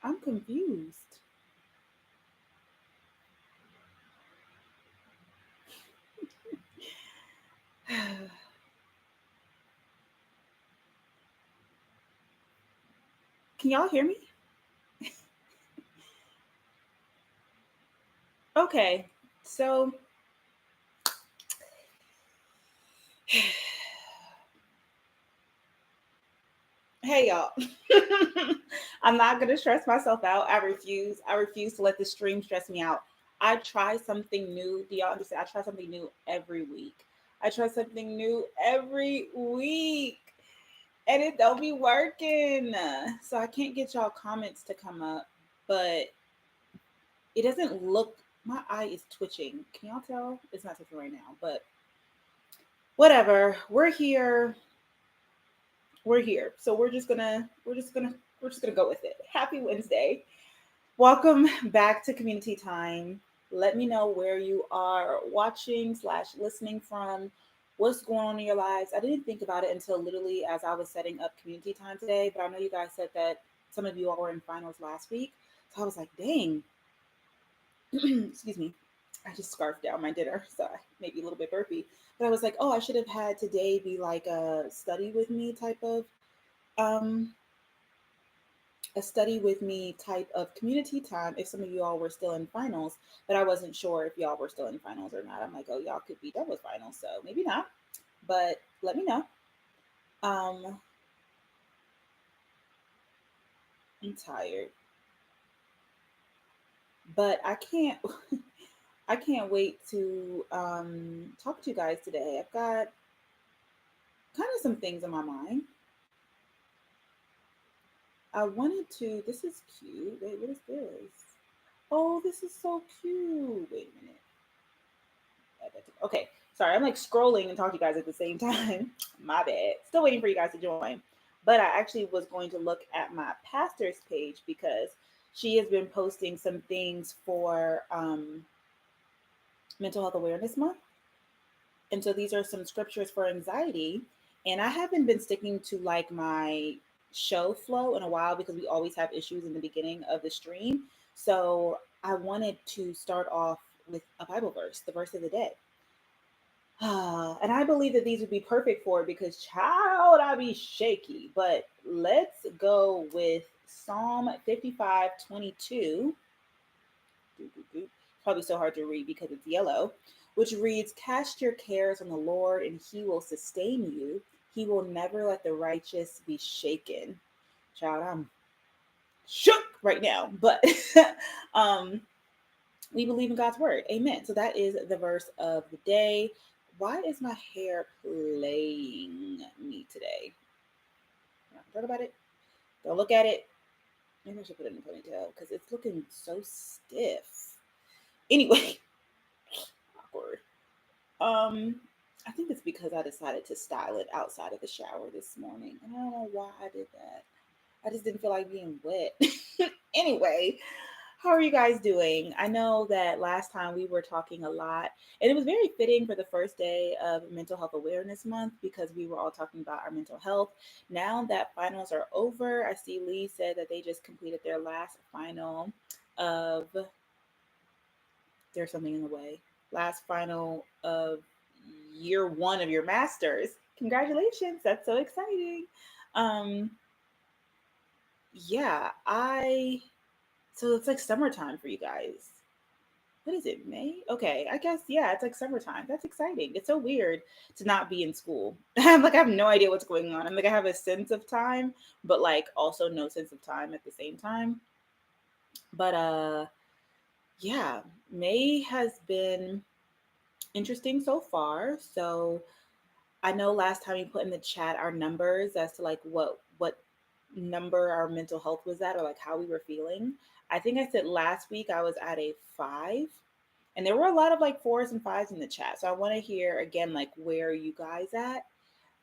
I'm confused. Can y'all hear me? Okay, so hey y'all. I'm not gonna stress myself out. I refuse. I refuse to let the stream stress me out. I try something new. Do y'all understand? I try something new every week. I try something new every week. And it don't be working. So I can't get y'all comments to come up, but it doesn't look my eye is twitching. Can y'all tell? It's not twitching right now, but whatever. We're here. We're here. So we're just gonna go with it. Happy Wednesday. Welcome back to CommuniTEA. Let me know where you are watching slash listening from. What's going on in your lives? I didn't think about it until literally as I was setting up CommuniTEA today, but I know you guys said that some of you all were in finals last week. So I was like, dang, excuse me. I just scarfed down my dinner, so I may be a little bit burpy. But I was like, oh, I should have had today be like a study with me type of um a study with me type of community time if some of you all were still in finals, but I wasn't sure if y'all were still in finals or not. I'm like, oh, y'all could be done with finals, so maybe not. But let me know. Um, I'm tired, but I can't I can't wait to talk to you guys today. I've got kind of some things in my mind. I wanted to this is cute. Wait, what is this? Oh, this is so cute. Wait a minute. Okay, sorry, I'm like scrolling and talking to you guys at the same time. My bad. Still waiting for you guys to join. But I actually was going to look at my pastor's page because she has been posting some things for Mental Health Awareness Month. And so these are some scriptures for anxiety. And I haven't been sticking to like my show flow in a while because we always have issues in the beginning of the stream. So I wanted to start off with a Bible verse, the verse of the day. And I believe that these would be perfect for it because, child, I be shaky. But let's go with Psalm 55:22. Probably so hard to read because it's yellow, which reads, cast your cares on the Lord and he will sustain you. He will never let the righteous be shaken. Child, I'm shook right now. But um, we believe in God's word. Amen. So that is the verse of the day. Why is my hair playing me today? Talk about it. Don't look at it. Maybe I should put it in a ponytail because it's looking so stiff. Anyway, awkward. I think it's because I decided to style it outside of the shower this morning. And I don't know why I did that. I just didn't feel like being wet. Anyway, how are you guys doing? I know that last time we were talking a lot, and it was very fitting for the first day of Mental Health Awareness Month because we were all talking about our mental health. Now that finals are over, I see Lee said that they just completed their last final of there's something in the way. last final of year one of your master's. Congratulations. That's so exciting. Um, yeah, so it's like summertime for you guys. What is it, May? Okay, I guess yeah, it's like summertime. That's exciting. It's so weird to not be in school. I'm like I have no idea what's going on. I'm like I have a sense of time, but like also no sense of time at the same time. But yeah, May has been interesting so far. So I know last time you put in the chat our numbers as to like what number our mental health was at or like how we were feeling. I think I said last week I was at a 5, and there were a lot of like 4s and 5s in the chat. So I want to hear again like where are you guys at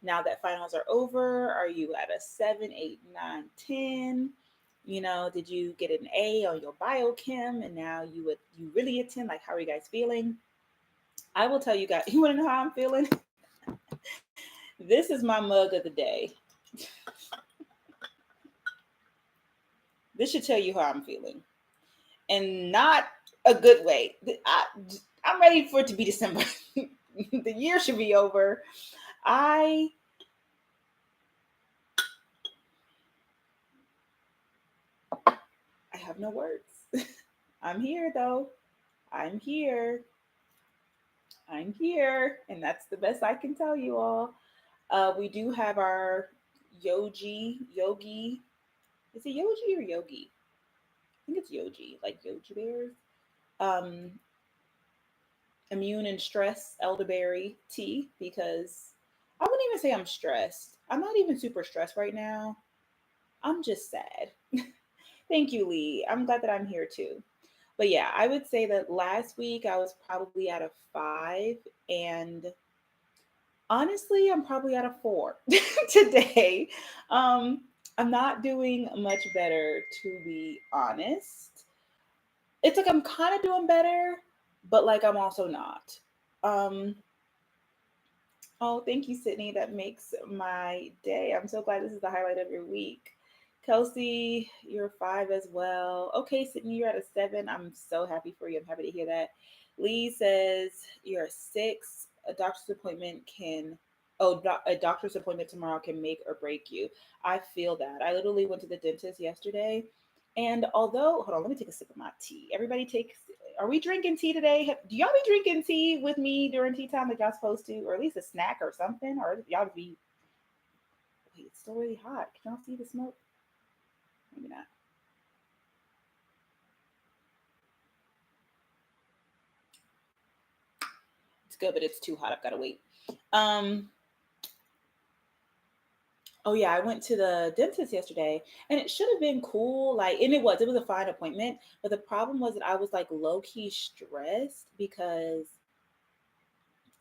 now that finals are over? Are you at a 7, 8, 9, 10? You know, did you get an A on your biochem and now you really attend? Like, how are you guys feeling? I will tell you guys. You want to know how I'm feeling? This is my mug of the day. This should tell you how I'm feeling, and not a good way. I'm ready for it to be December. The year should be over. I I have no words. I'm here though. I'm here. I'm here, and that's the best I can tell you all. We do have our yogi. Is it yogi or yogi? I think it's yogi, like yogi bears. Um, immune and stress elderberry tea because I wouldn't even say I'm stressed. I'm not even super stressed right now. I'm just sad. Thank you, Lee. I'm glad that I'm here too. But yeah, I would say that last week I was probably at a 5, and honestly, I'm probably at a 4 today. Um, I'm not doing much better, to be honest. It's like I'm kind of doing better, but like I'm also not. Um, oh, thank you, Sydney. That makes my day. I'm so glad this is the highlight of your week. Kelsey, you're 5 as well. Okay, Sydney, you're at a 7. I'm so happy for you. I'm happy to hear that. Lee says you're a 6. A doctor's appointment can, a doctor's appointment tomorrow can make or break you. I feel that. I literally went to the dentist yesterday. And although, hold on, let me take a sip of my tea. Everybody take, are we drinking tea today? Do y'all be drinking tea with me during tea time like y'all supposed to? Or at least a snack or something? Or y'all be, wait, it's still really hot. Can y'all see the smoke? Maybe not. It's good, but it's too hot. I've got to wait. Um, oh yeah, I went to the dentist yesterday, and it should have been cool. Like, and it was a fine appointment. But the problem was that I was like low key stressed because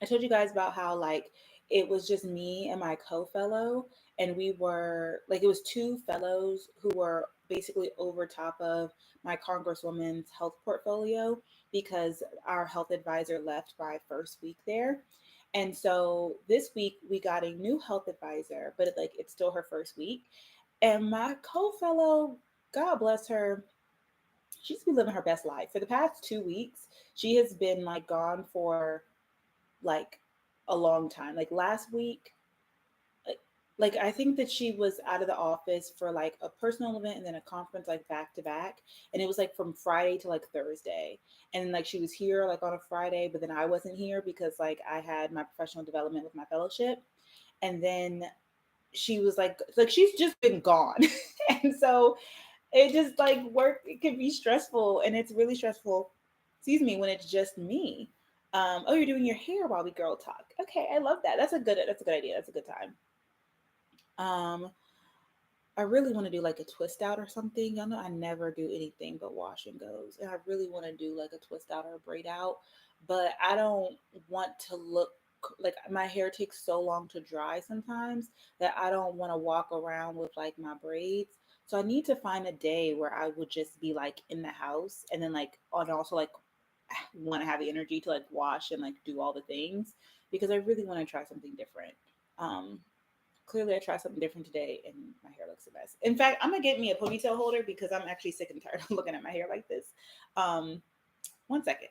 I told you guys about how like it was just me and my co-fellow, and we were like it was two fellows who were basically over top of my congresswoman's health portfolio because our health advisor left by first week there. And so this week we got a new health advisor, but it's still her first week. And my co-fellow, God bless her, she's been living her best life. For the past 2 weeks, she has been like gone for like a long time. Like last week, like, like I think that she was out of the office for like a personal event and then a conference like back to back, and it was like from Friday to like Thursday. And like she was here like on a Friday, but then I wasn't here because like I had my professional development with my fellowship. And then she was like she's just been gone. And so it just like work, it can be stressful, and it's really stressful, excuse me, when it's just me. Oh, you're doing your hair while we girl talk. Okay, I love that. That's a good idea. That's a good time. um I really want to do like a twist out or something. Y'all know I never do anything but wash and goes, and I really want to do like a twist out or a braid out, but I don't want to look like my hair takes so long to dry sometimes that I don't want to walk around with like my braids. So I need to find a day where I would just be like in the house, and then like and also like want to have the energy to like wash and like do all the things because I really want to try something different. Um, Clearly I tried something different today and my hair looks a mess. In fact, I'm gonna get me a ponytail holder because I'm actually sick and tired of looking at my hair like this. One second.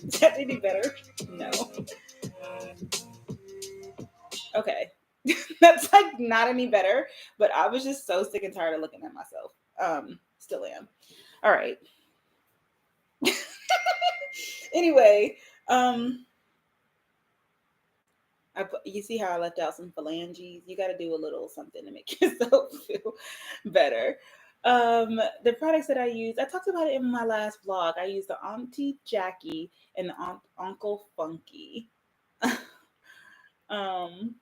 Is that any better? No. Okay. That's like not any better, but I was just so sick and tired of looking at myself. Still am. All right. Anyway, you see how I left out some phalanges? You got to do a little something to make yourself feel better. The products that I use, I talked about it in my last vlog. I use the Auntie Jackie and the Uncle Funky. um,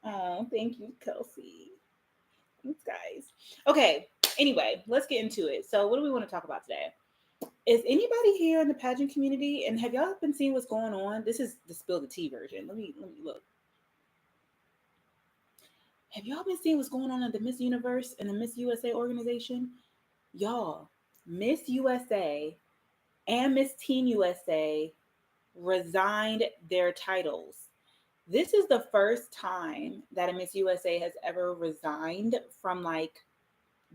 oh, thank you, Kelsey. Thanks, guys. Okay. Anyway, let's get into it. So, what do we want to talk about today? Is anybody here in the pageant community, and have y'all been seeing what's going on? This is the spill the tea version. Let me look. Have y'all been seeing what's going on in the Miss Universe and the Miss USA organization? Y'all, Miss USA and Miss Teen USA resigned their titles. This is the first time that a Miss USA has ever resigned from like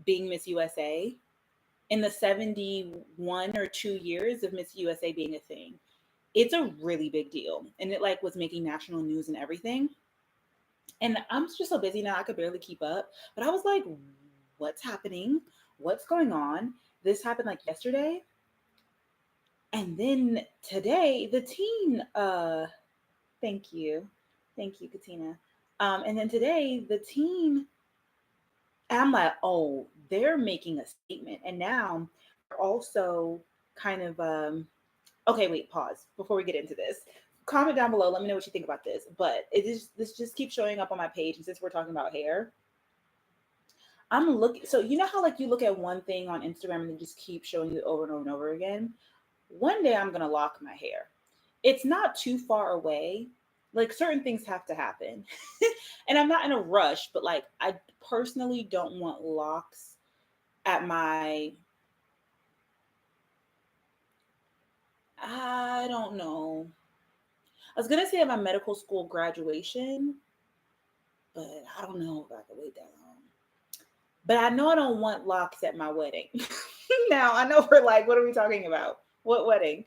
being Miss USA in the 71 or 2 years of Miss USA being a thing. It's a really big deal. And it like was making national news and everything. And I'm just so busy now I could barely keep up. But I was like, what's happening? What's going on? This happened like yesterday. And then today, the teen, thank you. Thank you, Katina. And then today, the teen, I'm like, oh, they're making a statement. And now they're also kind of, okay, wait, pause before we get into this. Comment down below. Let me know what you think about this. But this just keeps showing up on my page. And since we're talking about hair, I'm looking. So you know how like you look at one thing on Instagram and it just keeps showing you over and over and over again. One day I'm gonna lock my hair. It's not too far away. Like certain things have to happen, and I'm not in a rush. But like I personally don't want locks at my. I don't know. I was gonna say at my medical school graduation, but I don't know if I could wait that long. But I know I don't want locks at my wedding. Now I know we're like, what are we talking about? What wedding?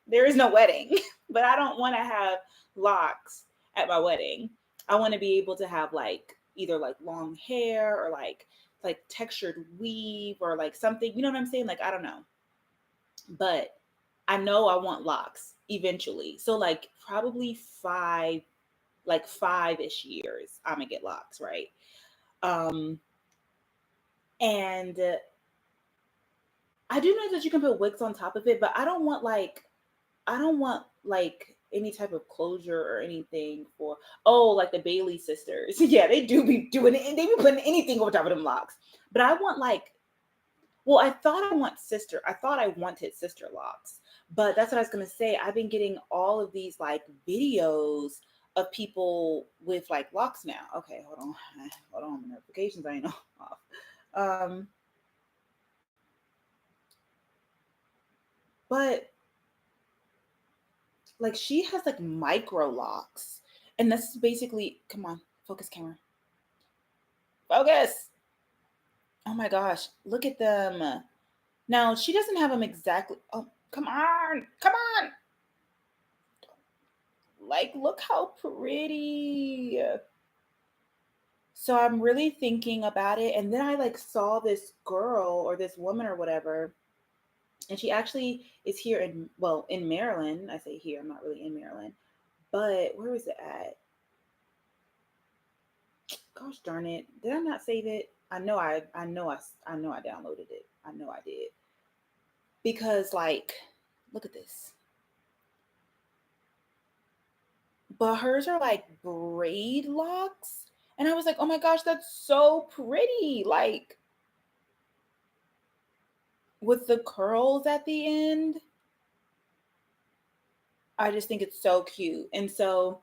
There is no wedding, but I don't want to have locks at my wedding. I want to be able to have like either like long hair or like textured weave or like something. You know what I'm saying? Like I don't know, but I know I want locks eventually. So like probably like 5-ish years, I'm gonna get locks, right? Um, and I do know that you can put wigs on top of it, but I don't want like any type of closure or anything for like the Bailey sisters. Yeah, they do be doing it and they be putting anything over top of them locks. But I want like I thought I wanted sister locks. But that's what I was gonna say. I've been getting all of these like videos of people with like locks now. Okay, hold on. Hold on, my notifications I ain't off. Um but like she has like micro locks. And this is basically, come on, focus camera. Focus. Oh my gosh, look at them. Now she doesn't have them exactly. Oh, come on. Come on. Like look how pretty. So I'm really thinking about it and then I like saw this girl or this woman or whatever and she actually is here in Maryland. I say here, I'm not really in Maryland. But where is it at? Gosh darn it. Did I not save it? I know I downloaded it. I know I did. Because like look at this. but hers are like braid locks. And I was like, oh my gosh, that's so pretty. Like with the curls at the end. I just think it's so cute. And so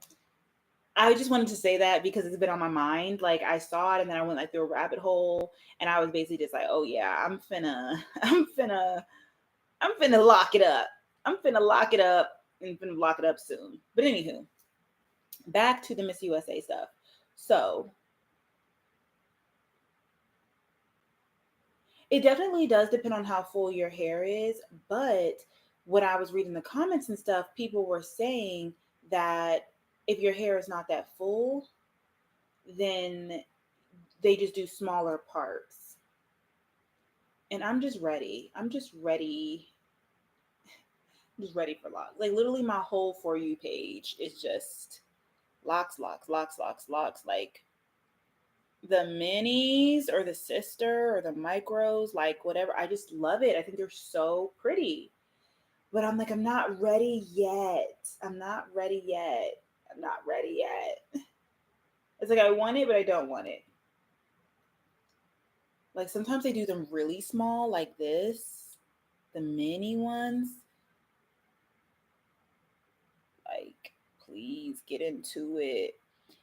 I just wanted to say that because it's been on my mind. Like I saw it and then I went like through a rabbit hole and I was basically just like, oh yeah, I'm finna lock it up. I'm finna lock it up and finna lock it up soon. But anywho, back to the Miss USA stuff. So it definitely does depend on how full your hair is, but when I was reading the comments and stuff, people were saying that if your hair is not that full, then they just do smaller parts. And I'm just ready. I'm just ready. I'm just ready for locks. Like literally my whole For You page is just locks, locks, locks, locks, locks. Like the minis or the sister or the micros, like whatever. I just love it. I think they're so pretty. But I'm like, I'm not ready yet. I'm not ready yet. I'm not ready yet. It's like I want it, but I don't want it. Like sometimes they do them really small, like this, the mini ones. Like, please get into it.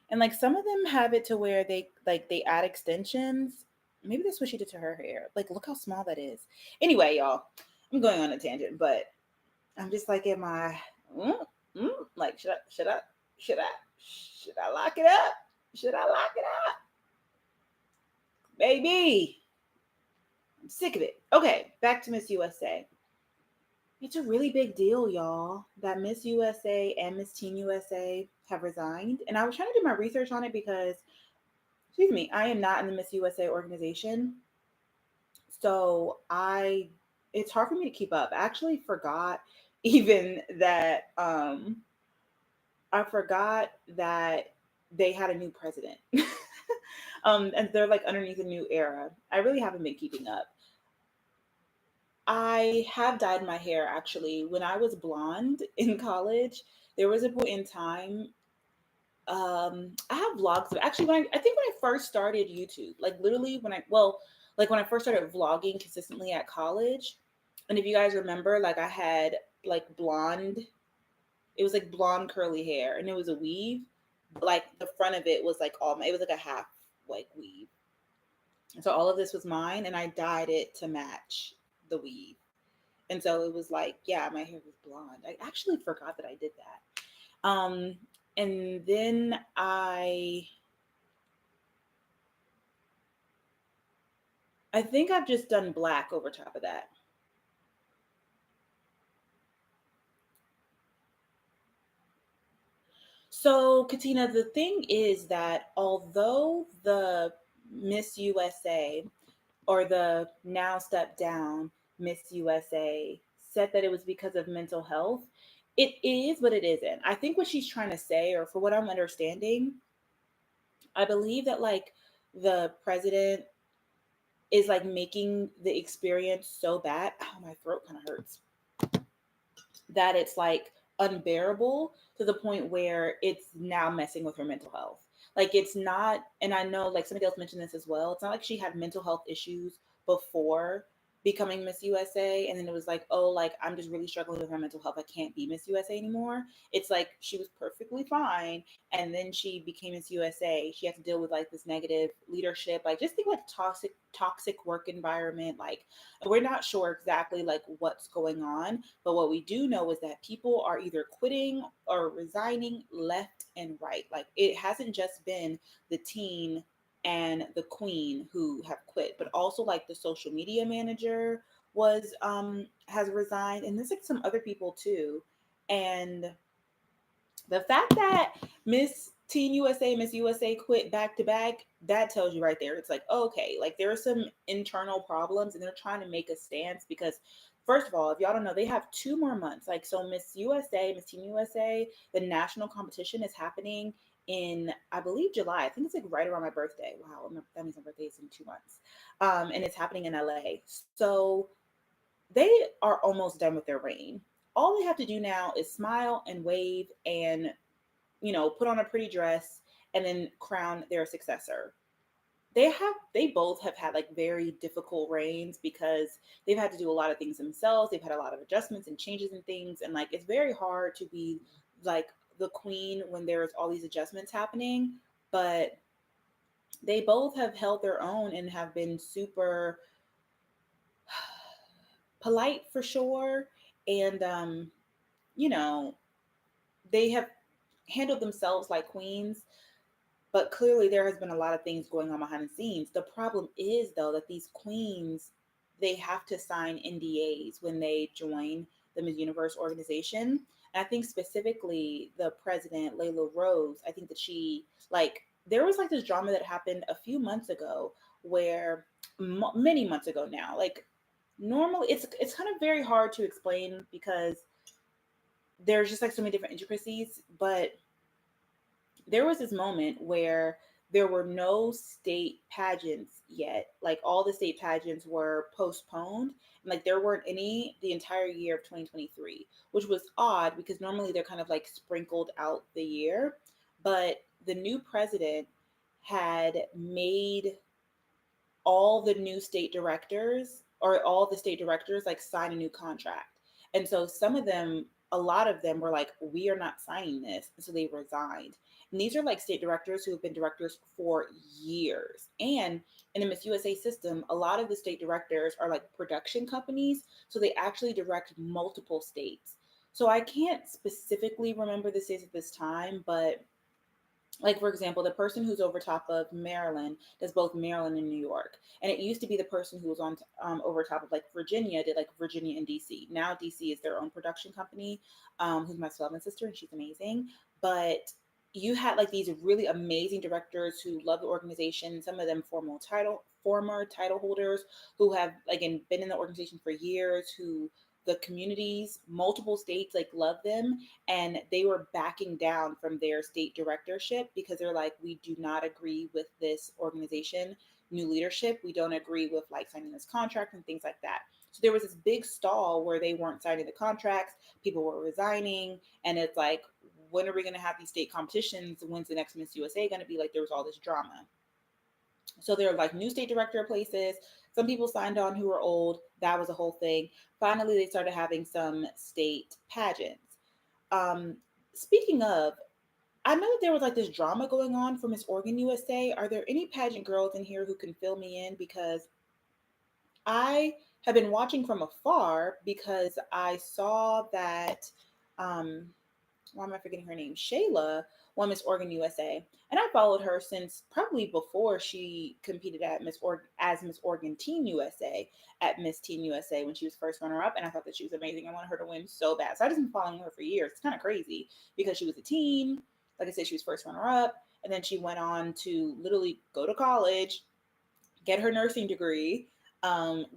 And like some of them have it to where they add extensions. Maybe that's what she did to her hair. Like, look how small that is. Anyway, y'all, I'm going on a tangent, but I'm just like, am I? Like, should I lock it up? Should I lock it up, baby? I'm sick of it. Okay, back to Miss USA. It's a really big deal, y'all, that Miss USA and Miss Teen USA have resigned. And I was trying to do my research on it because, excuse me, I am not in the Miss USA organization. So it's hard for me to keep up. I actually forgot even that, I forgot that they had a new president. And they're like underneath a new era. I really haven't been keeping up. I have dyed my hair actually. When I was blonde in college, there was a point in time. I have vlogs of actually I think when I first started YouTube, like literally like when I first started vlogging consistently at college. And if you guys remember, like I had like blonde, it was like blonde curly hair and it was a weave. But like the front of it was like it was like a half like weave. So all of this was mine and I dyed it to match the weave. And so it was like, yeah, my hair was blonde. I actually forgot that I did that. And then I think I've just done black over top of that. So, Katina, the thing is that although the Miss USA or the now step down Miss USA said that it was because of mental health, it is, but it isn't. I think what she's trying to say, or for what I'm understanding, I believe that like the president is like making the experience so bad. Oh, my throat kind of hurts. That it's like unbearable to the point where it's now messing with her mental health. Like it's not, and I know like somebody else mentioned this as well. It's not like she had mental health issues before becoming Miss USA and then it was like, oh, like I'm just really struggling with my mental health. I can't be Miss USA anymore. It's like she was perfectly fine and then she became Miss USA. She had to deal with like this negative leadership, like just think like toxic work environment. Like we're not sure exactly like what's going on, but what we do know is that people are either quitting or resigning left and right. Like it hasn't just been the teen and the queen who have quit, but also like the social media manager was has resigned, and there's like some other people too. And the fact that Miss Teen USA, Miss USA quit back to back, that tells you right there. It's like, okay, like there are some internal problems and they're trying to make a stance because first of all, if y'all don't know, they have 2 more months. Like so Miss USA, Miss Teen USA, the national competition is happening in I believe July. I think it's like right around my birthday. Wow, that means my birthday is in 2 months. And it's happening in LA. So they are almost done with their reign. All they have to do now is smile and wave and put on a pretty dress and then crown their successor. They both have had like very difficult reigns because they've had to do a lot of things themselves. They've had a lot of adjustments and changes and things, and like it's very hard to be like the queen when there's all these adjustments happening. But they both have held their own and have been super polite for sure. And you know, they have handled themselves like queens. But clearly, there has been a lot of things going on behind the scenes. The problem is, though, that these queens, they have to sign NDAs when they join the Miss Universe organization. And I think specifically the president, Layla Rose, I think that she, like, there was like this drama that happened a few months ago where, many months ago now, like, normally it's kind of very hard to explain because there's just like so many different intricacies, but there was this moment where there were no state pageants yet. Like all the state pageants were postponed. And like there weren't any the entire year of 2023, which was odd because normally they're kind of like sprinkled out the year. But the new president had made all the new state directors or all the state directors like sign a new contract. And so some of them, a lot of them were like, we are not signing this. And so they resigned. And these are like state directors who have been directors for years. And in the Miss USA system, a lot of the state directors are like production companies. So they actually direct multiple states. So I can't specifically remember the states at this time, but like for example, the person who's over top of Maryland does both Maryland and New York, and it used to be the person who was on over top of like Virginia did like Virginia and DC. Now DC is their own production company, who's my Sullivan sister, and she's amazing. But you had like these really amazing directors who love the organization. Some of them former title holders who have like been in the organization for years, who the communities, multiple states like love them, and they were backing down from their state directorship because they're like, we do not agree with this organization, new leadership. We don't agree with like signing this contract and things like that. So there was this big stall where they weren't signing the contracts, people were resigning, and it's like, when are we going to have these state competitions? When's the next Miss USA going to be? Like, there was all this drama. So there are like new state director places. Some people signed on who were old. That was a whole thing. Finally, they started having some state pageants. Um, Speaking of, I know that there was like this drama going on for Miss Oregon USA. Are there any pageant girls in here who can fill me in? Because I have been watching from afar because I saw that um, why am I forgetting her name? Shayla won Miss Oregon USA, and I followed her since probably before she competed at as Miss Oregon Teen USA at Miss Teen USA when she was first runner up, and I thought that she was amazing. I wanted her to win so bad, so I just been following her for years. It's kind of crazy because she was a teen. Like I said, she was first runner up, and then she went on to literally go to college, get her nursing degree,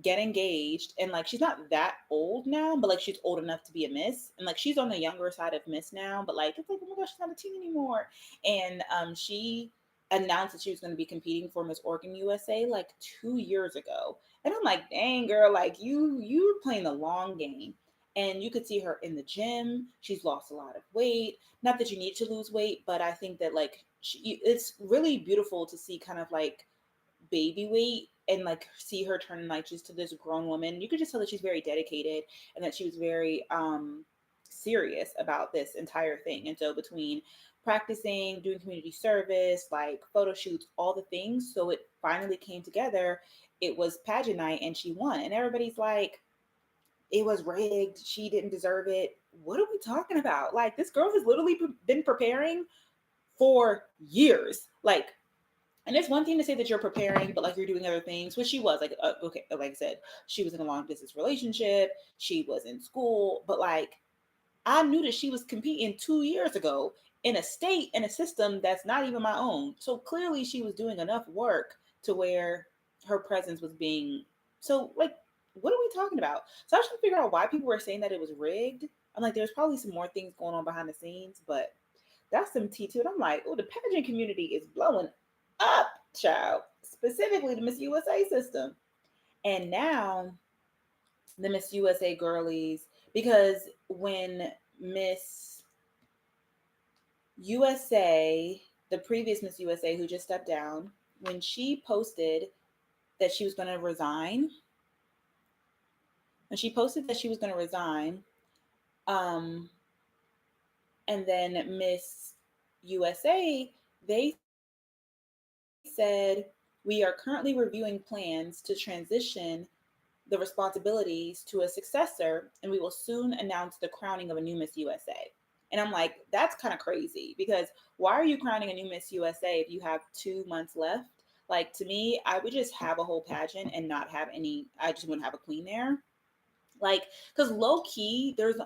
get engaged, and like she's not that old now, but like she's old enough to be a miss, and like she's on the younger side of miss now, but like it's like, oh my gosh, she's not a teen anymore. And she announced that she was going to be competing for Miss Oregon USA like 2 years ago, and I'm like, dang girl, like you were playing the long game. And you could see her in the gym. She's lost a lot of weight. Not that you need to lose weight, but I think that like it's really beautiful to see kind of like baby weight and like see her turn like just to this grown woman. You could just tell that she's very dedicated and that she was very serious about this entire thing. And so between practicing, doing community service, like photo shoots, all the things, so it finally came together. It was pageant night and she won. And everybody's like, it was rigged. She didn't deserve it. What are we talking about? Like this girl has literally been preparing for years. Like, and it's one thing to say that you're preparing, but like you're doing other things, which she was like, okay, like I said, she was in a long distance relationship. She was in school, but like I knew that she was competing 2 years ago in a state and a system that's not even my own. So clearly she was doing enough work to where her presence was being so like, what are we talking about? So I was trying to figure out why people were saying that it was rigged. I'm like, there's probably some more things going on behind the scenes, but that's some tea too. And I'm like, oh, the pageant community is blowing up, child, specifically the Miss USA system. And now the Miss USA girlies, because when Miss USA, the previous Miss USA who just stepped down, when she posted that she was going to resign, when she posted that she was going to resign, um, and then Miss USA, they said, we are currently reviewing plans to transition the responsibilities to a successor, and we will soon announce the crowning of a new Miss USA. And I'm like, that's kind of crazy because why are you crowning a new Miss USA if you have 2 months left? Like, to me, I would just have a whole pageant and not have any, I just wouldn't have a queen there. Like, because low key, there's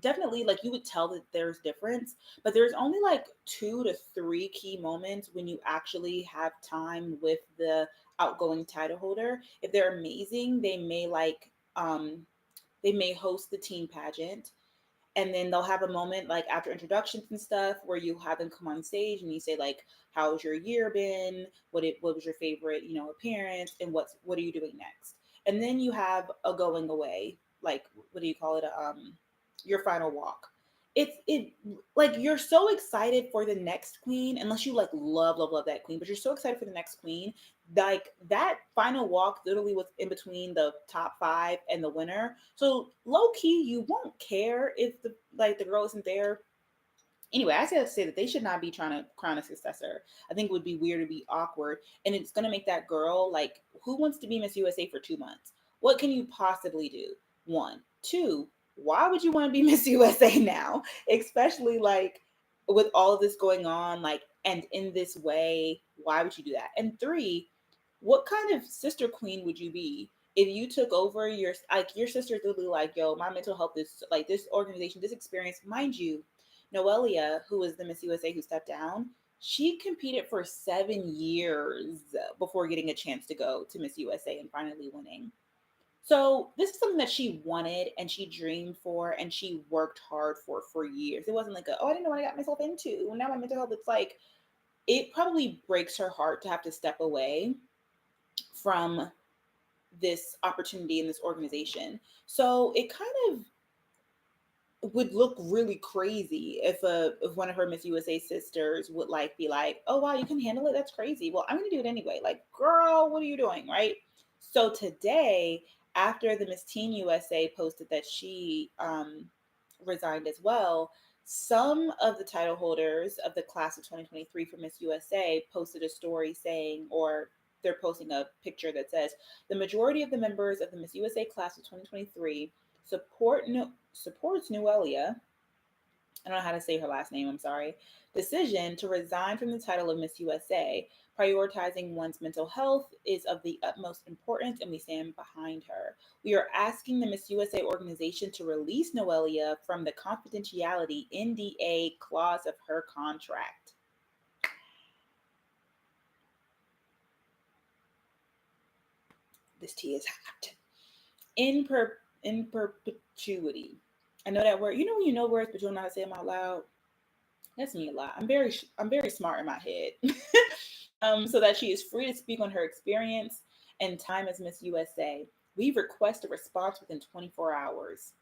definitely, like, you would tell that there's difference, but there's only like 2 to 3 key moments when you actually have time with the outgoing title holder. If they're amazing, they may host the teen pageant, and then they'll have a moment like after introductions and stuff where you have them come on stage and you say like, how's your year been, what was your favorite, appearance, and what are you doing next. And then you have a going away, like, what do you call it, your final walk. It like, you're so excited for the next queen, unless you like love that queen, but you're so excited for the next queen. Like, that final walk literally was in between the top five and the winner. So low key, you won't care if the girl isn't there. Anyway, I said to say that they should not be trying to crown a successor. I think it would be weird to be awkward, and it's gonna make that girl like, who wants to be Miss USA for 2 months? What can you possibly do? One, two. Why would you want to be Miss USA now, especially like with all of this going on, like, and in this way? Why would you do that? And three, what kind of sister queen would you be if you took over your sister's literally like, yo, my mental health is like, this organization, this experience, mind you, Noelia, who was the Miss USA who stepped down, she competed for 7 years before getting a chance to go to Miss USA and finally winning. So this is something that she wanted and she dreamed for and she worked hard for years. It wasn't like, I didn't know what I got myself into. Now my mental health, it's like, it probably breaks her heart to have to step away from this opportunity in this organization. So it kind of would look really crazy if one of her Miss USA sisters would like be like, "Oh wow, you can handle it. That's crazy. Well, I'm gonna do it anyway." Like, girl, what are you doing, right? So today, after the Miss Teen USA posted that she resigned as well, some of the title holders of the class of 2023 for Miss USA posted a story saying, or they're posting a picture that says, the majority of the members of the Miss USA class of 2023 supports Noelia, I don't know how to say her last name, I'm sorry, decision to resign from the title of Miss USA. Prioritizing one's mental health is of the utmost importance, and we stand behind her. We are asking the Miss USA organization to release Noelia from the confidentiality NDA clause of her contract. This tea is hot. In perpetuity. I know that word. You know when you know words, but you don't know how to say them out loud. That's me a lot. I'm very smart in my head. So that she is free to speak on her experience and time as Miss USA. We request a response within 24 hours.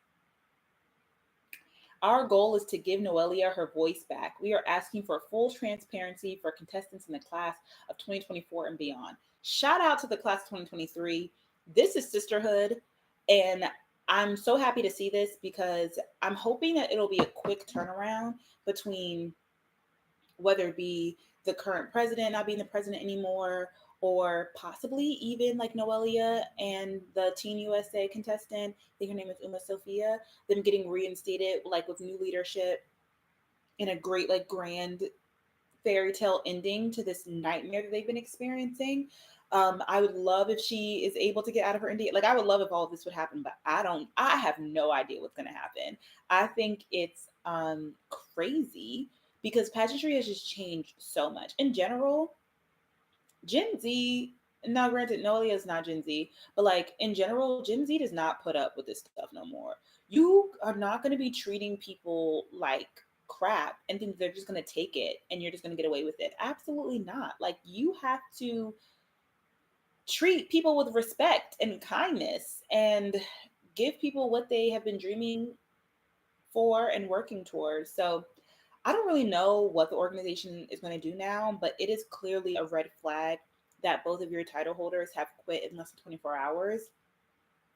Our goal is to give Noelia her voice back. We are asking for full transparency for contestants in the class of 2024 and beyond. Shout out to the class of 2023. This is sisterhood, and I'm so happy to see this because I'm hoping that it'll be a quick turnaround between whether it be the current president not being the president anymore, or possibly even like Noelia and the Teen USA contestant, I think her name is Uma Sophia, them getting reinstated like with new leadership in a great like grand fairy tale ending to this nightmare that they've been experiencing. I would love if she is able to get out of her India. Like, I would love if all of this would happen, but I have no idea what's going to happen. I think it's crazy because pageantry has just changed so much. In general, Gen Z, now granted, Noelia is not Gen Z, but like in general, Gen Z does not put up with this stuff no more. You are not going to be treating people like crap and think they're just going to take it and you're just going to get away with it. Absolutely not. Like, you have to treat people with respect and kindness and give people what they have been dreaming for and working towards. So I don't really know what the organization is going to do now, but it is clearly a red flag that both of your title holders have quit in less than 24 hours.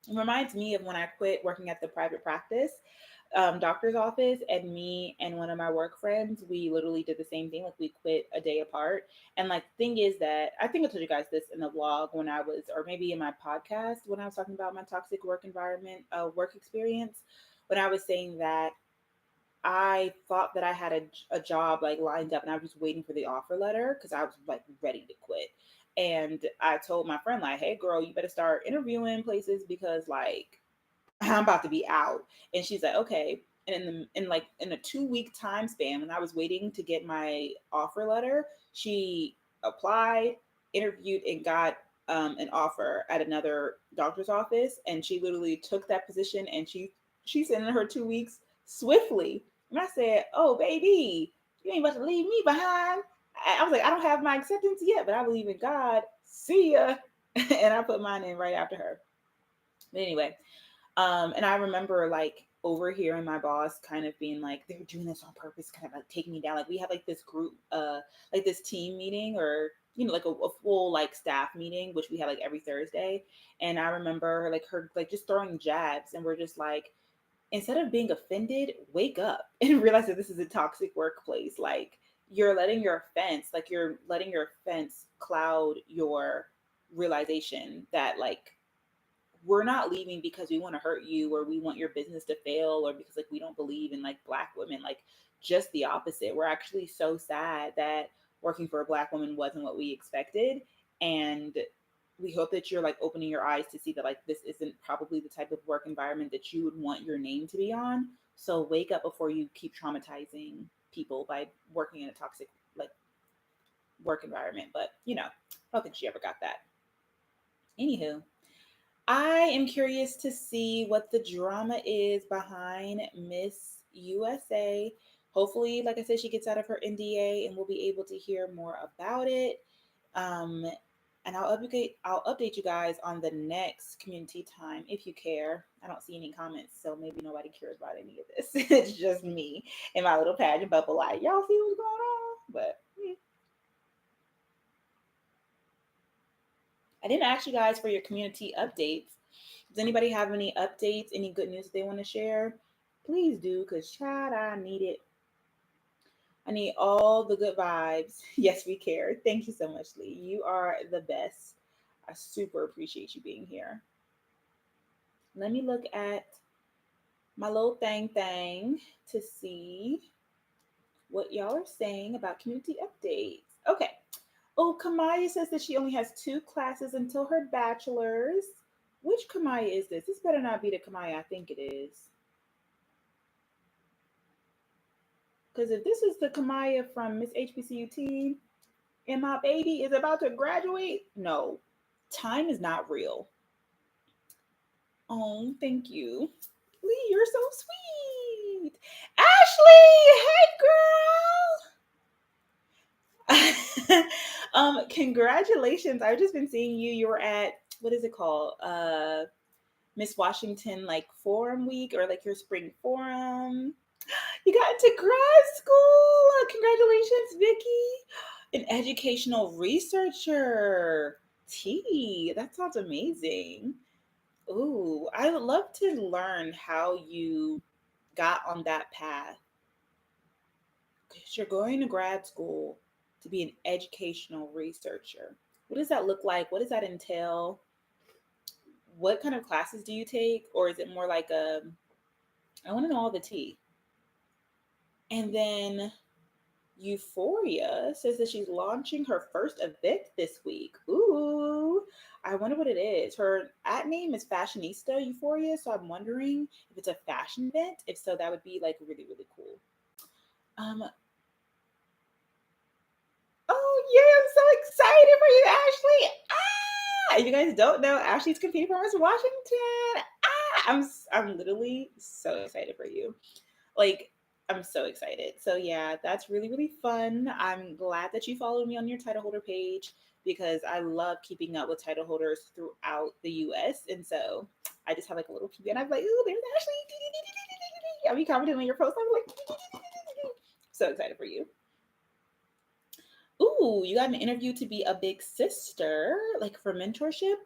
It reminds me of when I quit working at the private practice doctor's office, and me and one of my work friends, we literally did the same thing. Like, we quit a day apart. And like, thing is that I think I told you guys this in the vlog when I was, or maybe in my podcast when I was talking about my toxic work environment, work experience, when I was saying that I thought that I had a job like lined up, and I was just waiting for the offer letter because I was like ready to quit. And I told my friend, like, hey girl, you better start interviewing places because like I'm about to be out. And she's like, okay. And in a 2 week time span, when I was waiting to get my offer letter, she applied, interviewed, and got an offer at another doctor's office. And she literally took that position, and she said in her 2 weeks swiftly. And I said, oh baby, you ain't about to leave me behind. I was like, I don't have my acceptance yet, but I believe in God. See ya. And I put mine in right after her. But anyway, and I remember like overhearing my boss kind of being like, they're doing this on purpose, kind of like taking me down. Like, we have like this group, like this team meeting, or like a full like staff meeting, which we have like every Thursday. And I remember like her like just throwing jabs, and we're just like, instead of being offended, wake up and realize that this is a toxic workplace. Like, you're letting your offense cloud your realization that like we're not leaving because we want to hurt you, or we want your business to fail, or because like we don't believe in like black women. Like, just the opposite. We're actually so sad that working for a black woman wasn't what we expected. And we hope that you're like opening your eyes to see that like this isn't probably the type of work environment that you would want your name to be on. So wake up before you keep traumatizing people by working in a toxic like work environment. But I don't think she ever got that. Anywho, I am curious to see what the drama is behind Miss USA. Hopefully, like I said, she gets out of her NDA and we'll be able to hear more about it. Um, and I'll update you guys on the next CommuniTEA time if you care. I don't see any comments, so maybe nobody cares about any of this. It's just me and my little pageant bubble. Like, y'all see what's going on, but. I didn't ask you guys for your CommuniTEA updates. Does anybody have any updates, any good news that they want to share? Please do, because child, I need it. I need all the good vibes. Yes, we care. Thank you so much, Lee. You are the best. I super appreciate you being here. Let me look at my little thing to see what y'all are saying about CommuniTEA updates. Okay. Oh, Kamaya says that she only has 2 classes until her bachelor's. Which Kamaya is this? This better not be the Kamaya I think it is. Because if this is the Kamaya from Miss HBCUT and my baby is about to graduate, no, time is not real. Oh, thank you. Lee, you're so sweet. Ashley, hey girl. Congratulations. I've just been seeing you. You were at, what is it called? Miss Washington like forum week, or like your spring forum. You got into grad school. Congratulations, Vicky. An educational researcher. T. That sounds amazing. Ooh, I would love to learn how you got on that path. Because you're going to grad school to be an educational researcher. What does that look like? What does that entail? What kind of classes do you take? Or is it more like I want to know all the tea. And then Euphoria says that she's launching her first event this week. Ooh, I wonder what it is. Her at name is Fashionista Euphoria, so I'm wondering if it's a fashion event. If so, that would be like really, really cool. Oh yeah, I'm so excited for you, Ashley. Ah, if you guys don't know, Ashley's competing for Miss Washington. I'm literally so excited for you. Like, I'm so excited. So yeah, that's really, really fun. I'm glad that you followed me on your title holder page because I love keeping up with title holders throughout the US. And so I just have like a little peek and I'm like, ooh, there's Ashley. I'll be commenting on your post. I'm like, So excited for you. Ooh, you got an interview to be a big sister, like for mentorship?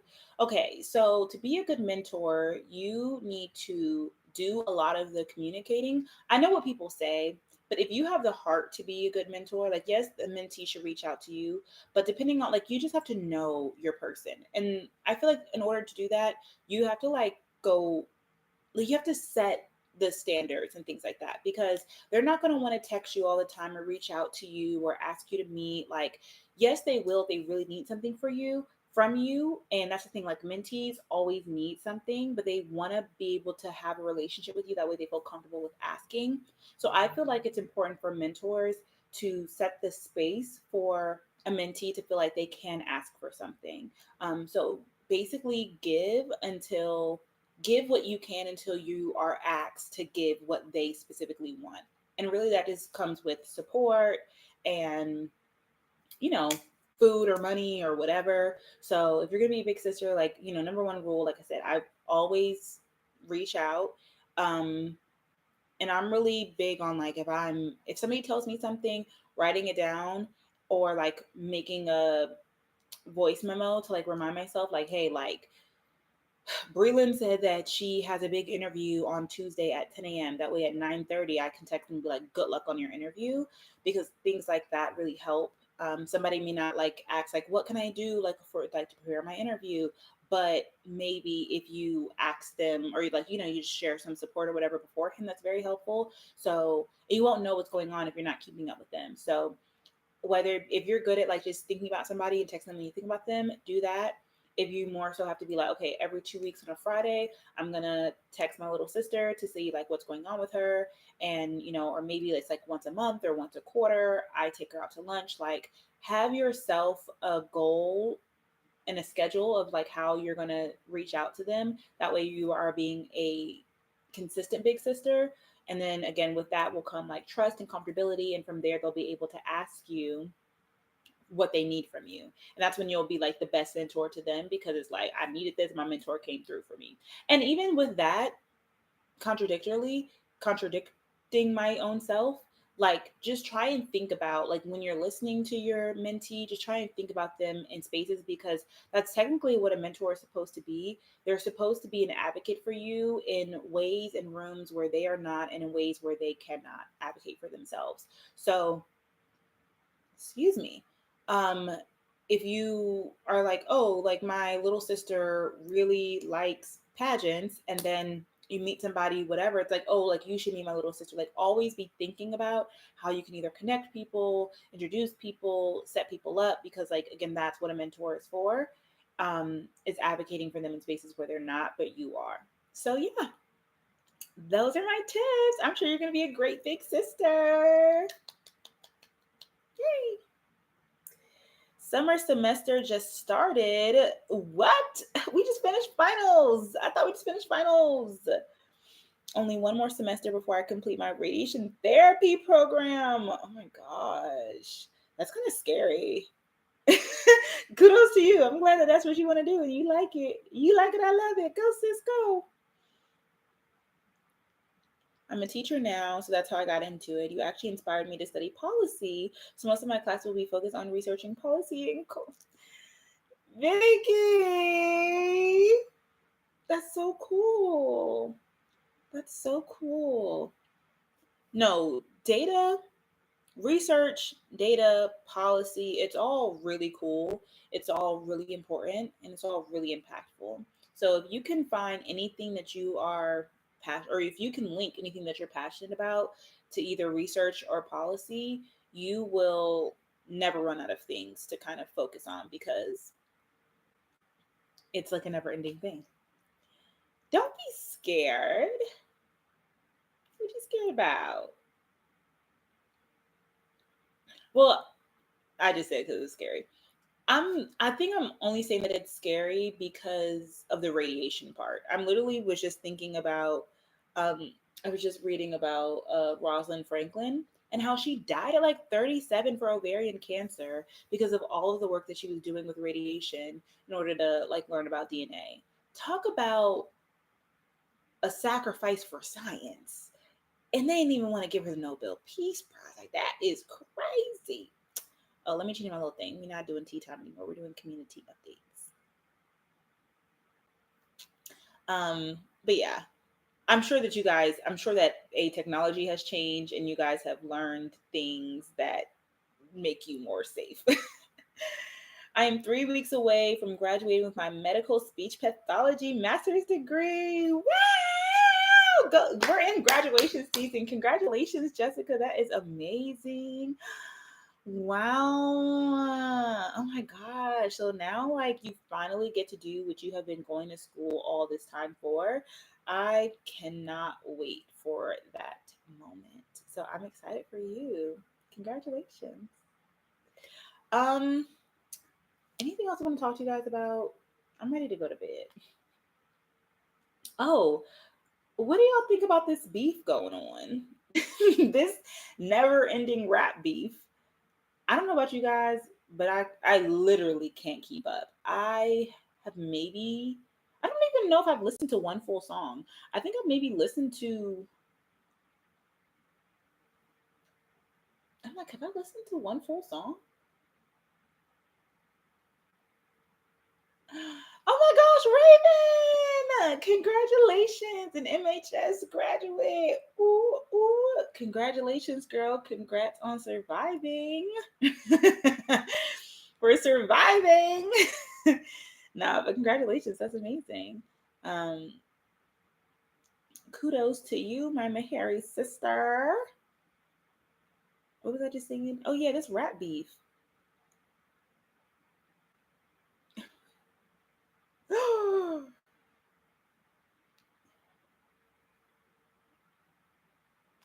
Okay, so to be a good mentor, you need to do a lot of the communicating. I know what people say, but if you have the heart to be a good mentor, like, yes, the mentee should reach out to you, but depending on, like, you just have to know your person. And I feel like in order to do that, you have to, like, go like you have to set the standards and things like that, because they're not going to want to text you all the time or reach out to you or ask you to meet. Like, yes, they will if they really need something for you from you. And that's the thing, like, mentees always need something, but they want to be able to have a relationship with you, that way they feel comfortable with asking. So I feel like it's important for mentors to set the space for a mentee to feel like they can ask for something. So basically give what you can until you are asked to give what they specifically want. And really, that just comes with support and, you know, food or money or whatever. So if you're going to be a big sister, like, number one rule, like I said, I always reach out. Um, and I'm really big on, like, if somebody tells me something, writing it down, or like making a voice memo to like remind myself, like, hey, like, Brelynn said that she has a big interview on Tuesday at 10 a.m. That way at 9:30, I can text and be like, good luck on your interview, because things like that really help. Somebody may not like ask, like, what can I do like for like to prepare my interview? But maybe if you ask them, or like, you just share some support or whatever beforehand, that's very helpful. So you won't know what's going on if you're not keeping up with them. So whether if you're good at like just thinking about somebody and texting them when you think about them, do that. If you more so have to be like, okay, every 2 weeks on a Friday, I'm gonna text my little sister to see like what's going on with her, and or maybe it's like once a month or once a quarter, I take her out to lunch. Like, have yourself a goal and a schedule of like how you're gonna reach out to them. That way, you are being a consistent big sister. And then again, with that will come like trust and comfortability. And from there, they'll be able to ask you what they need from you. And that's when you'll be like the best mentor to them, because it's like, I needed this, my mentor came through for me. And even with that, contradicting my own self, like, just try and think about, like, when you're listening to your mentee, just try and think about them in spaces, because that's technically what a mentor is supposed to be. They're supposed to be an advocate for you in ways and rooms where they are not, and in ways where they cannot advocate for themselves. So, excuse me, um if you are like, oh, like, my little sister really likes pageants, and then you meet somebody, whatever, it's like, oh, like, you should meet my little sister. Like, always be thinking about how you can either connect people, introduce people, set people up, because, like, again, that's what a mentor is for. Is advocating for them in spaces where they're not, but you are. So yeah, those are my tips. I'm sure you're gonna be a great big sister. Yay. Summer semester just started. What? We just finished finals. I thought we just finished finals. Only one more semester before I complete my radiation therapy program. Oh my gosh. That's kind of scary. Kudos to you. I'm glad that that's what you want to do and you like it. You like it. I love it. Go, sis, go. I'm a teacher now, so that's how I got into it. You actually inspired me to study policy. So most of my class will be focused on researching policy and Vicky, that's so cool. That's so cool. No, data, research, data, policy, it's all really cool. It's all really important, and it's all really impactful. So if you can find anything that you are passionate, or if you can link anything that you're passionate about to either research or policy, you will never run out of things to kind of focus on, because it's like a never ending thing. Don't be scared. What you scared about? Well, I just said because it's scary. I think I'm only saying that it's scary because of the radiation part. I'm literally was just thinking about I was just reading about Rosalind Franklin and how she died at like 37 for ovarian cancer because of all of the work that she was doing with radiation in order to like learn about DNA. Talk about a sacrifice for science. And they didn't even want to give her the Nobel Peace Prize. Like, that is crazy. Oh, let me change my little thing. We're not doing tea time anymore. We're doing community updates. But yeah, I'm sure that technology has changed and you guys have learned things that make you more safe. I am 3 weeks away from graduating with my medical speech pathology master's degree. Wow! We're in graduation season. Congratulations, Jessica. That is amazing. Wow. Oh my gosh. So now, like, you finally get to do what you have been going to school all this time for. I cannot wait for that moment. So I'm excited for you. Congratulations. Um, Anything else I want to talk to you guys about? I'm ready to go to bed. Oh, what do y'all think about this beef going on? This never ending rap beef. I don't know about you guys, but I literally can't keep up. I don't even know if I've listened to one full song. I think I've maybe listened to I'm like, have I listened to one full song? Oh my gosh, Raven! Congratulations, an MHS graduate. Ooh, ooh. Congratulations, girl. Congrats on surviving. We're surviving. Nah, but congratulations. That's amazing. Um, Kudos to you, my Mahari sister. What was I just singing? Oh yeah, this rap beef.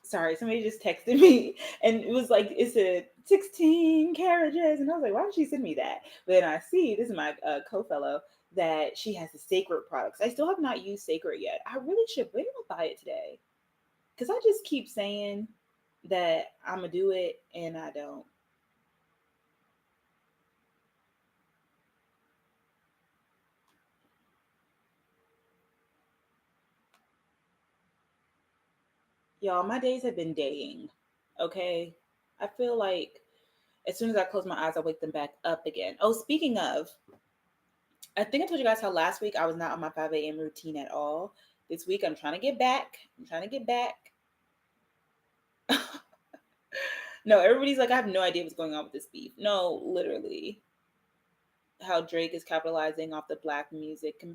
Sorry, somebody just texted me and it was like, it said 16 carriages. And I was like, why did she send me that? But then I see, this is my co-fellow, that she has the Sacred products. I still have not used Sacred yet. I really should. Maybe I'll buy it today. Because I just keep saying that I'm going to do it and I don't. Y'all, my days have been daying. Okay. I feel like as soon as I close my eyes, I wake them back up again. Oh, speaking of, I think I told you guys how last week I was not on my 5 a.m. routine at all. This week I'm trying to get back. I'm trying to get back. No, everybody's like, I have no idea what's going on with this beef. No, literally. How Drake is capitalizing off the black music.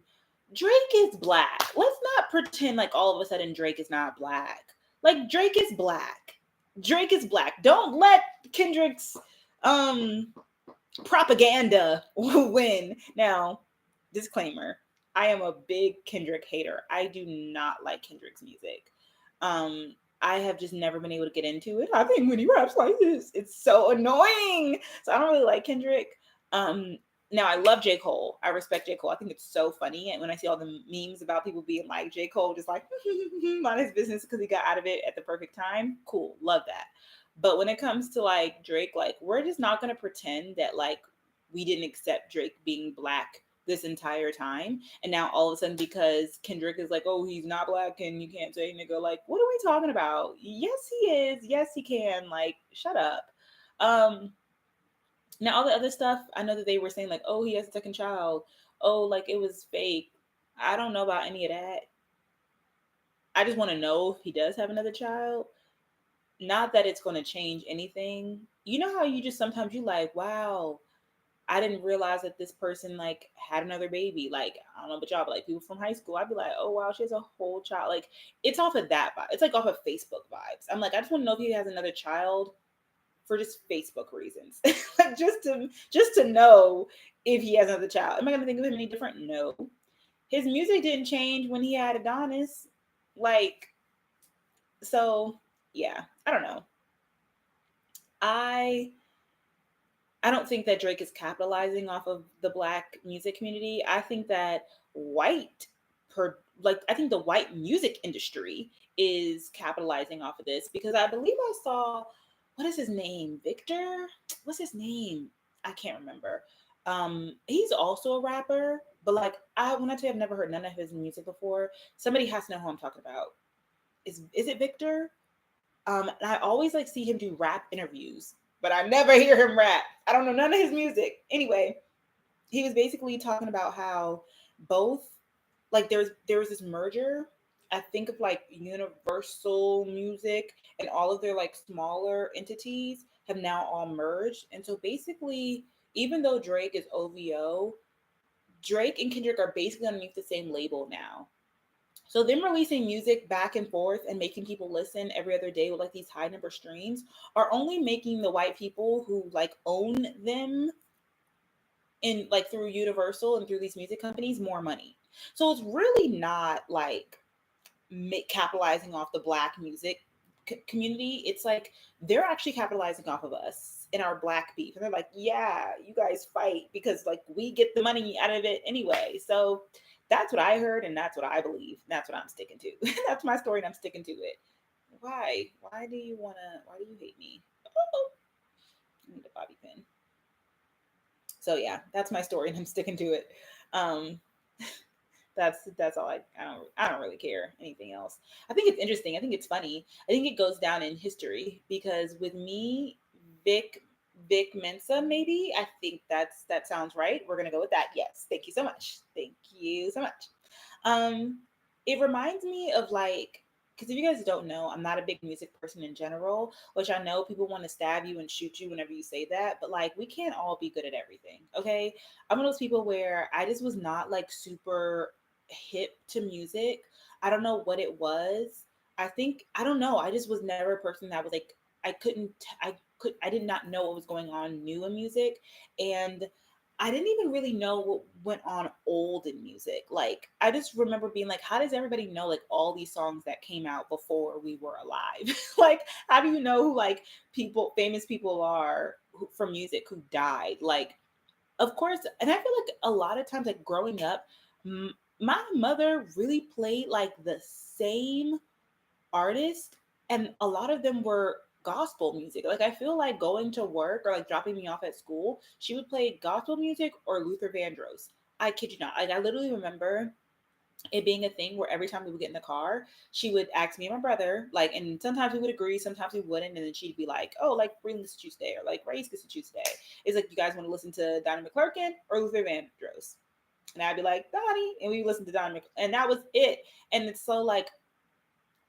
Drake is black. Let's not pretend like all of a sudden Drake is not black. Like, Drake is black. Drake is black. Don't let Kendrick's um propaganda win. Now, disclaimer, I am a big Kendrick hater. I do not like Kendrick's music. I have just never been able to get into it. I think when he raps like this, it's so annoying. So I don't really like Kendrick. Um, Now I love J. Cole. I respect J. Cole. I think it's so funny. And when I see all the memes about people being like J. Cole, just like mind his business because he got out of it at the perfect time. Cool. Love that. But when it comes to like Drake, like, we're just not gonna pretend that like we didn't accept Drake being black this entire time. And now all of a sudden, because Kendrick is like, oh, he's not black and you can't say nigga, like, what are we talking about? Yes, he is. Yes, he can. Like, shut up. Um, Now all the other stuff, I know that they were saying like, oh, he has a second child. Oh, like it was fake. I don't know about any of that. I just want to know if he does have another child. Not that it's going to change anything. You know how you just sometimes you like, wow, I didn't realize that this person like had another baby. Like, I don't know about y'all, but like people from high school, I'd be like, oh wow, she has a whole child. Like, it's off of that vibe. It's like off of Facebook vibes. I'm like, I just want to know if he has another child for just Facebook reasons. Like, just to know if he has another child. Am I gonna think of him any different? No. His music didn't change when he had Adonis. Like, so yeah, I don't know. I I don't think that Drake is capitalizing off of the black music community. I think that white I think the white music industry is capitalizing off of this because I believe I saw, what is his name? Victor? What's his name? I can't remember. He's also a rapper, but like, when I tell you I've never heard none of his music before, somebody has to know who I'm talking about. Is it Victor? And I always like see him do rap interviews, but I never hear him rap. I don't know none of his music. Anyway, he was basically talking about how both, like, there was this merger. I think of like Universal Music and all of their like smaller entities have now all merged. And so basically, even though Drake is OVO, Drake and Kendrick are basically underneath the same label now. So them releasing music back and forth and making people listen every other day with like these high number streams are only making the white people who like own them in like through Universal and through these music companies more money. So it's really not like capitalizing off the black music community. It's like they're actually capitalizing off of us in our black beef. And they're like, yeah, you guys fight because like we get the money out of it anyway. So that's what I heard and that's what I believe. That's what I'm sticking to. That's my story and I'm sticking to it. Why? Why do you hate me? Oh, I need a bobby pin. So yeah, that's my story and I'm sticking to it. Um, that's all I don't really care anything else. I think it's interesting. I think it's funny. I think it goes down in history because with me, Vic Vic Mensa, maybe. I think that sounds right. We're gonna go with that. Yes. Thank you so much. Thank you so much. Um, it reminds me of like, because if you guys don't know, I'm not a big music person in general, which I know people want to stab you and shoot you whenever you say that, but like we can't all be good at everything. Okay. I'm one of those people where I just was not like super hip to music. I don't know what it was. I don't know. I just was never a person that was like I did not know what was going on new in music, and I didn't even really know what went on old in music. Like I just remember being like, how does everybody know like all these songs that came out before we were alive? Like how do you know who like people famous people are from music who died? Like of course, and I feel like a lot of times like growing up, my mother really played like the same artist, and a lot of them were gospel music. Like I feel like going to work or like dropping me off at school, she would play gospel music or Luther Vandross. I kid you not. Like I literally remember it being a thing where every time we would get in the car, she would ask me and my brother, like, and sometimes we would agree, sometimes we wouldn't, and then she'd be like, "Oh, like Brelynn gets to choose today," or like Race gets to choose today. It's like you guys want to listen to Donnie McClurkin or Luther Vandross, and I'd be like Donnie, and we listen to Donnie, and that was it. And it's so like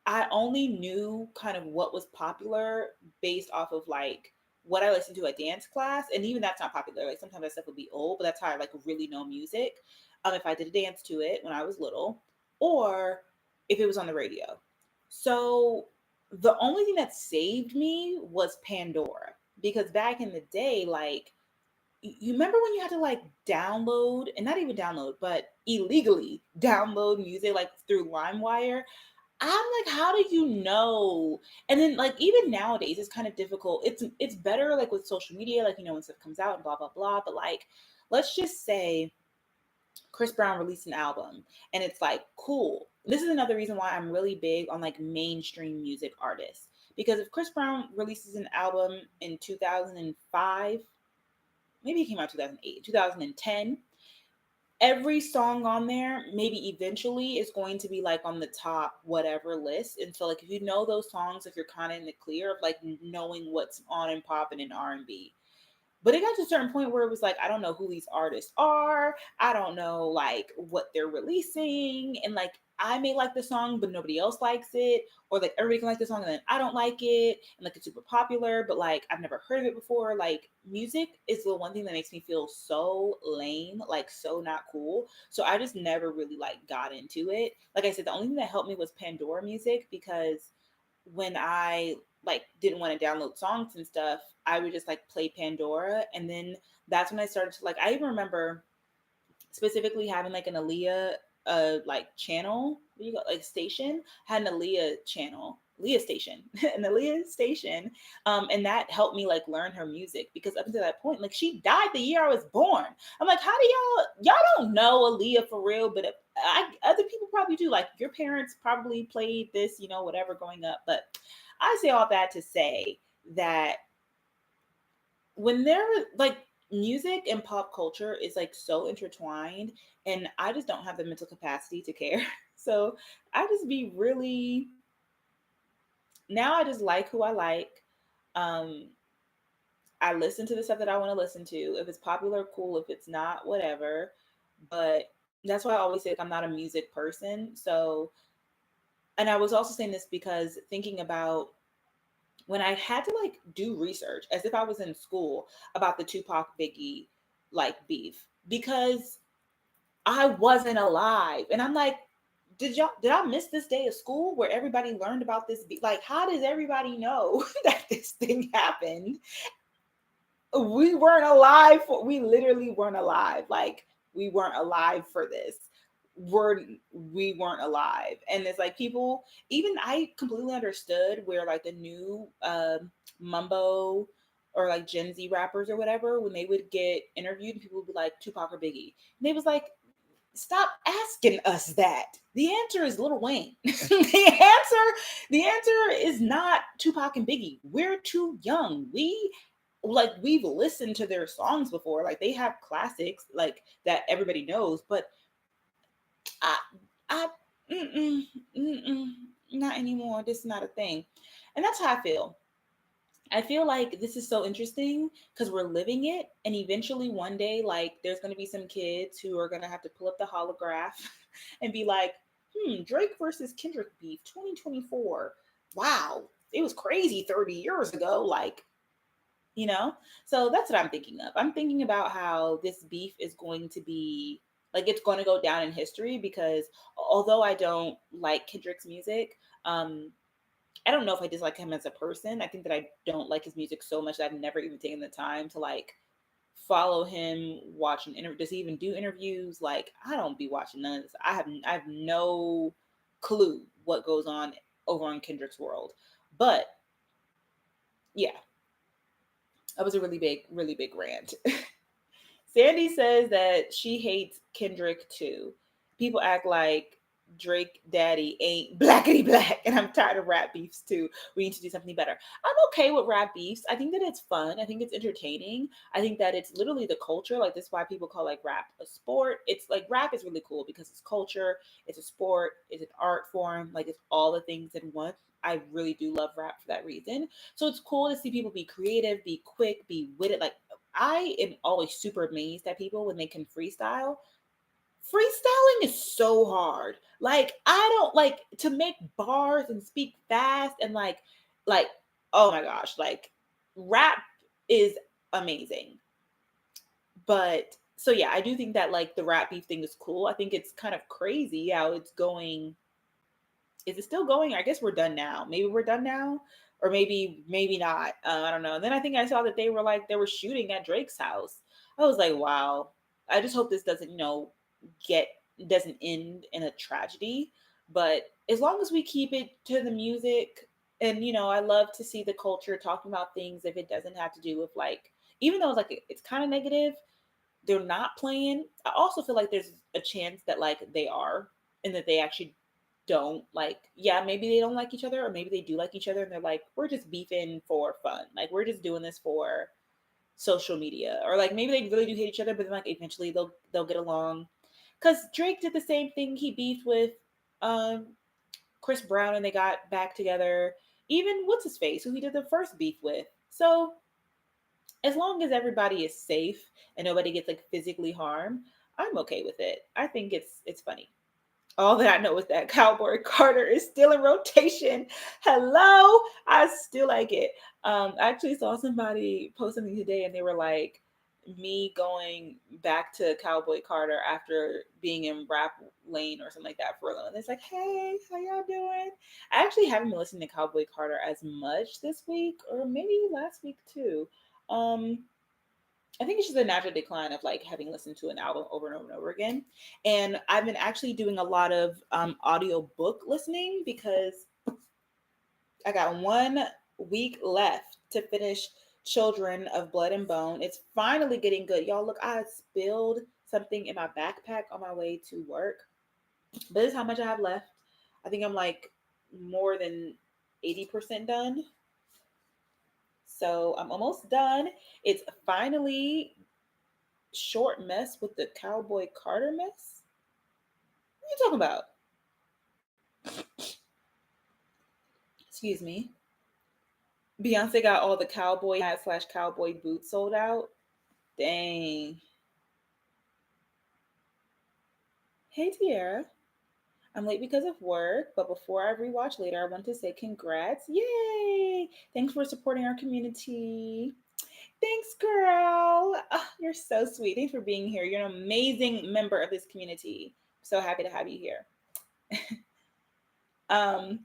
I only knew kind of what was popular based off of like what I listened to at dance class. And even that's not popular. Like sometimes that stuff would be old, but that's how I like really know music. If I did a dance to it when I was little, or if it was on the radio. So the only thing that saved me was Pandora. Because back in the day, like you remember when you had to like download and not even download, but illegally download music like through LimeWire. I'm like, how do you know? And then like even nowadays it's kind of difficult. It's better like with social media, like you know when stuff comes out and blah blah blah. But like let's just say Chris Brown released an album and it's like cool. This is another reason why I'm really big on like mainstream music artists. Because if Chris Brown releases an album in 2005, maybe it came out 2008, 2010, every song on there maybe eventually is going to be like on the top whatever list. And so like if you know those songs, if you're kind of in the clear of like knowing what's on and popping in R&B. But it got to a certain point where it was like, I don't know who these artists are. I don't know like what they're releasing. And like I may like the song, but nobody else likes it. Or like everybody can like the song and then I don't like it. And like it's super popular, but like I've never heard of it before. Like music is the one thing that makes me feel so lame, like so not cool. So I just never really like got into it. Like I said, the only thing that helped me was Pandora music because when I like didn't want to download songs and stuff, I would just like play Pandora. And then that's when I started to like, I even remember specifically having like an Aaliyah like channel, what do you got like station, had an Aaliyah channel. Leah station, an Aaliyah station, and that helped me like learn her music because up until that point, like she died the year I was born. I'm like, how do y'all don't know Aaliyah for real? But other people probably do. Like your parents probably played this, you know, whatever growing up. But I say all that to say that when they're like music and pop culture is like so intertwined, and I just don't have the mental capacity to care. So I just be really now I just like who I like. Um, I listen to the stuff that I want to listen to. If it's popular, cool. If it's not, whatever. But that's why I always say, like, I'm not a music person. So, and I was also saying this because thinking about when I had to like do research as if I was in school about the Tupac Biggie like beef, because I wasn't alive. And I'm like, did I miss this day of school where everybody learned about this beef? Like, how does everybody know that this thing happened? We weren't alive we literally weren't alive. Like, we weren't alive for this. We weren't alive. And it's like, people, even I completely understood where like the new mumbo or like Gen Z rappers or whatever, when they would get interviewed, people would be like, Tupac or Biggie, and they was like, stop asking us that. The answer is Lil Wayne. The answer is not Tupac and Biggie. We're too young. We've listened to their songs before. Like, they have classics like that everybody knows, but I I mm-mm, mm-mm, not anymore. This is not a thing. And that's how I feel. I feel like this is so interesting because we're living it, and eventually one day, like, there's gonna be some kids who are gonna have to pull up the holograph and be like, Drake versus Kendrick beef 2024. Wow, it was crazy 30 years ago. Like, you know? So that's what I'm thinking of. I'm thinking about how this beef is going to be like, it's going to go down in history, because although I don't like Kendrick's music, I don't know if I dislike him as a person. I think that I don't like his music so much that I've never even taken the time to like follow him, watch an interview. Does he even do interviews? Like, I don't be watching none of this. I have no clue what goes on over in Kendrick's world. But yeah, that was a really big rant. Sandy says that she hates Kendrick too. People act like Drake daddy ain't blackety black, and I'm tired of rap beefs too. We need to do something better. I'm okay with rap beefs. I think that it's fun. I think it's entertaining. I think that it's literally the culture. Like, that's why people call like rap a sport. It's like, rap is really cool because it's culture, it's a sport, it's an art form. Like, it's all the things in one. I really do love rap for that reason. So it's cool to see people be creative, be quick, be witted. Like, I am always super amazed at people when they can freestyle. Freestyling is so hard. Like, I don't like to make bars and speak fast and like oh my gosh, like, rap is amazing. But so yeah, I do think that like the rap beef thing is cool. I think it's kind of crazy how it's going. Is it still going? I guess we're done now. Maybe we're done now, or maybe not. I don't know. And then I think I saw that they were shooting at Drake's house. I was like, wow. I just hope this doesn't get doesn't end in a tragedy. But as long as we keep it to the music, and I love to see the culture talking about things if it doesn't have to do with like, even though it's like it's kind of negative, they're not playing. I also feel like there's a chance that like they are, and that they actually don't like, yeah, maybe they don't like each other, or maybe they do like each other and they're like, we're just beefing for fun, like we're just doing this for social media, or like maybe they really do hate each other, but then like eventually they'll get along. Because Drake did the same thing. He beefed with um Chris Brown and they got back together. Even what's his face, who he did the first beef with. So as long as everybody is safe and nobody gets like physically harmed, I'm okay with it. I think it's funny. All that I know is that Cowboy Carter is still in rotation. Hello, I still like it. I actually saw somebody post something today, and they were like, me going back to Cowboy Carter after being in rap lane or something like that for a little. And it's like, hey, how y'all doing? I actually haven't been listening to Cowboy Carter as much this week, or maybe last week too. Um, I think it's just a natural decline of like having listened to an album over and over and over again. And I've been actually doing a lot of audio book listening, because I got 1 week left to finish Children of Blood and Bone. It's finally getting good. Y'all, look, I spilled something in my backpack on my way to work. But this is how much I have left. I think I'm like more than 80% done. So I'm almost done. It's finally short mess with the Cowboy Carter mess. What are you talking about? Excuse me. Beyonce got all the cowboy hat slash cowboy boots sold out. Dang. Hey, Tiara. I'm late because of work, but before I rewatch later, I want to say congrats. Yay! Thanks for supporting our community. Thanks, girl. Ah, you're so sweet. Thanks for being here. You're an amazing member of this community. So happy to have you here. Um,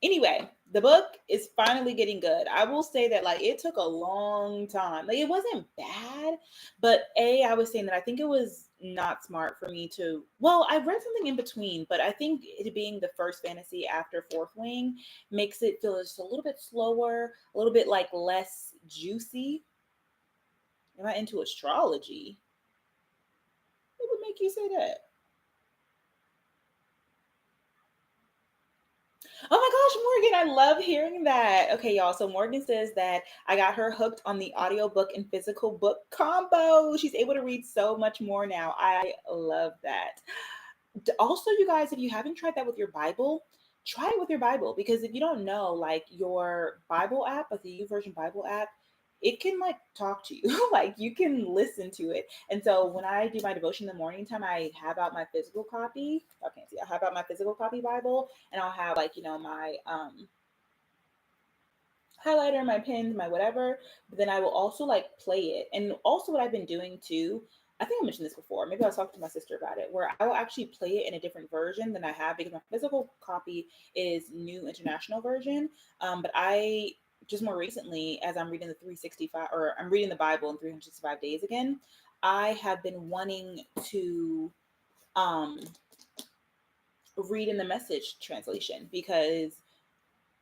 anyway, the book is finally getting good. I will say that like it took a long time. Like it wasn't bad, but I was saying that I think it was not smart for me to. Well, I read something in between, but I think it being the first fantasy after Fourth Wing makes it feel just a little bit slower, a little bit like less juicy. Am I into astrology? What would make you say that? Oh my gosh, Morgan, I love hearing that. Okay, y'all. So Morgan says that I got her hooked on the audiobook and physical book combo. She's able to read so much more now. I love that. Also, you guys, if you haven't tried that with your Bible, try it with your Bible because if you don't know, like your Bible app, like the YouVersion Bible app, it can like talk to you, like you can listen to it. And so when I do my devotion in the morning time, I have out my physical copy. I can't see. I have out my physical copy Bible, and I'll have like my highlighter, my pins, my whatever. But then I will also like play it. And also what I've been doing too, I think I mentioned this before. Maybe I was talking to my sister about it, where I will actually play it in a different version than I have because my physical copy is New International Version. But I just more recently, as I'm reading the 365, or I'm reading the Bible in 365 days again, I have been wanting to um, read in the Message translation because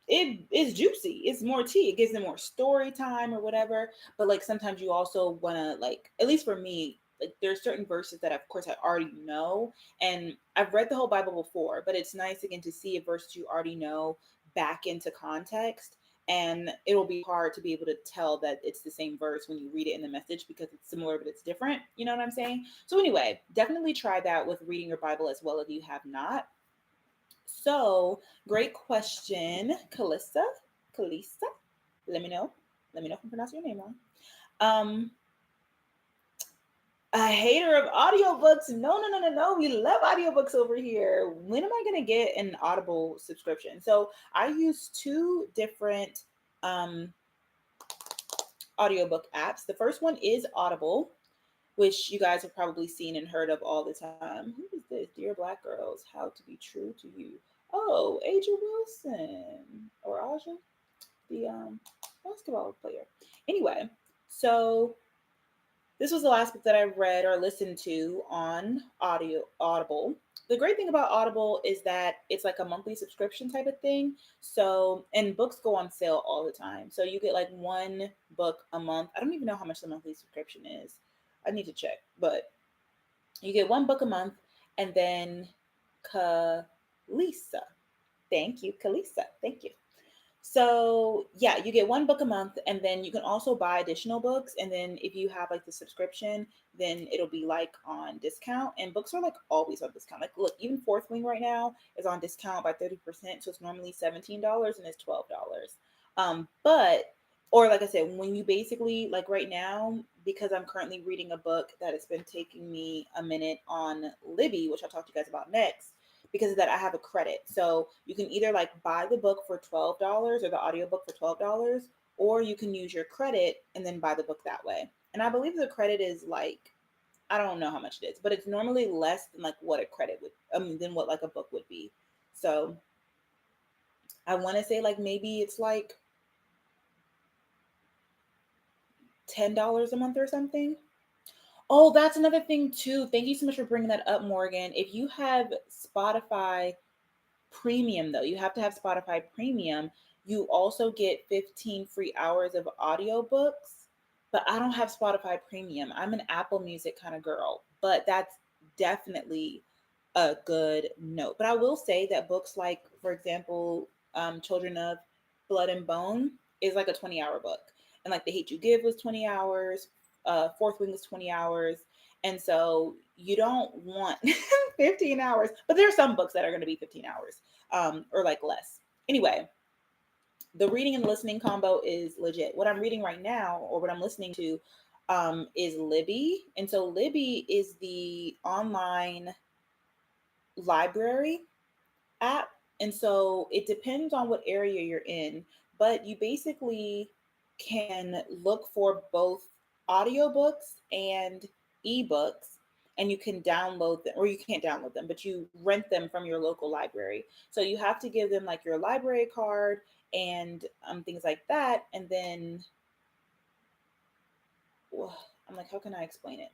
it is juicy. It's more tea. It gives them more story time or whatever. But like sometimes you also want to like, at least for me, like there's certain verses that of course I already know, and I've read the whole Bible before, but it's nice again to see a verse you already know back into context. And it'll be hard to be able to tell that it's the same verse when you read it in the Message because it's similar but it's different. You know what I'm saying? So anyway, definitely try that with reading your Bible as well if you have not. So, great question, Kalissa. Kalisa, let me know. Let me know if I'm pronouncing your name wrong. Um, a hater of audiobooks. No, no, no, no, no. We love audiobooks over here. When am I going to get an Audible subscription? So, I use two different um, audiobook apps. The first one is Audible, which you guys have probably seen and heard of all the time. Who is this? Dear Black Girls, How to Be True to You. Oh, Aja Wilson or Aja, the basketball player. Anyway, so this was the last book that I read or listened to on Audible. The great thing about Audible is that it's like a monthly subscription type of thing. So, and books go on sale all the time. So you get like one book a month. I don't even know how much the monthly subscription is. I need to check, but you get one book a month, and then Kalisa. Thank you, Kalisa. Thank you. So yeah, you get one book a month, and then you can also buy additional books. And then if you have like the subscription, then it'll be like on discount. And books are like always on discount. Like look, even Fourth Wing right now is on discount by 30%. So it's normally $17 and it's $12. But or like I said, when you basically like right now, because I'm currently reading a book that has been taking me a minute on Libby, which I'll talk to you guys about next because of that I have a credit. So you can either like buy the book for $12 or the audiobook for $12, or you can use your credit and then buy the book that way. And I believe the credit is like, I don't know how much it is, but it's normally less than like what a credit would, than what like a book would be. So I want to say like maybe it's like $10 a month or something. Oh, that's another thing too. Thank you so much for bringing that up, Morgan. If you have Spotify Premium, though, you have to have Spotify Premium. You also get 15 free hours of audiobooks, but I don't have Spotify Premium. I'm an Apple Music kind of girl, but that's definitely a good note. But I will say that books like, for example, Children of Blood and Bone is like a 20-hour book. And like The Hate You Give was 20 hours, Fourth Wing was 20 hours. And so you don't want 15 hours, but there are some books that are going to be 15 hours or like less. Anyway, The reading and listening combo is legit. What I'm reading right now, or what I'm listening to, is Libby. And so Libby is the online library app. And so it depends on what area you're in, but you basically can look for both audiobooks and ebooks, and you can download them, or you can't download them, but you rent them from your local library. So you have to give them like your library card and things like that. And then I'm like, how can I explain it?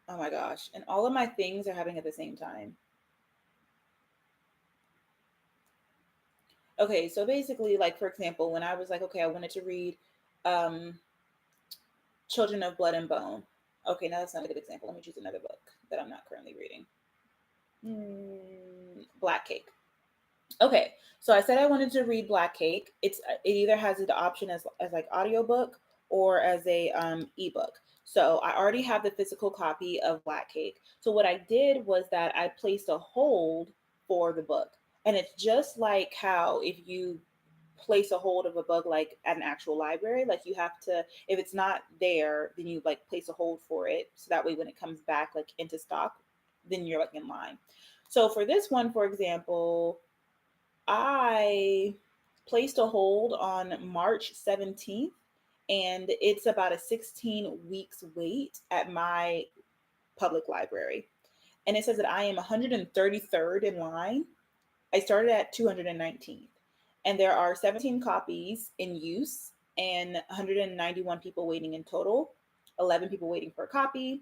Oh my gosh. And all of my things are happening at the same time. Okay, so basically, like for example, when I was like, okay, I wanted to read um Children of Blood and Bone. Okay, now that's not a good example. Let me choose another book that I'm not currently reading. Black Cake. Okay, so I said I wanted to read Black Cake. It either has the option as like audiobook or as a ebook. So I already have the physical copy of Black Cake. So what I did was that I placed a hold for the book. And it's just like how if you place a hold of a book like at an actual library, like you have to, if it's not there, then you like place a hold for it, so that way when it comes back like into stock, then you're like in line. So for this one, for example, I placed a hold on March 17th, and it's about a 16 weeks wait at my public library. And it says that I am 133rd in line. I started at 219th, and there are 17 copies in use and 191 people waiting in total, 11 people waiting for a copy.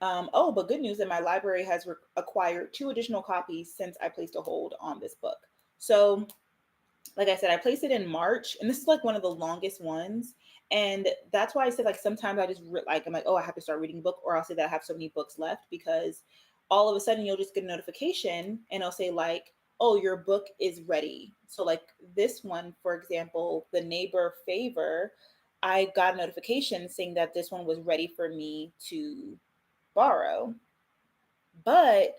Oh, but good news that my library has acquired 2 additional copies since I placed a hold on this book. So like I said, I placed it in March, and this is like one of the longest ones. And that's why I said like sometimes I just like I'm like, oh, I have to start reading a book, or I'll say that I have so many books left, because all of a sudden you'll just get a notification and it'll say like, oh, your book is ready. So like this one, for example, The Neighbor Favor, I got a notification saying that this one was ready for me to borrow. But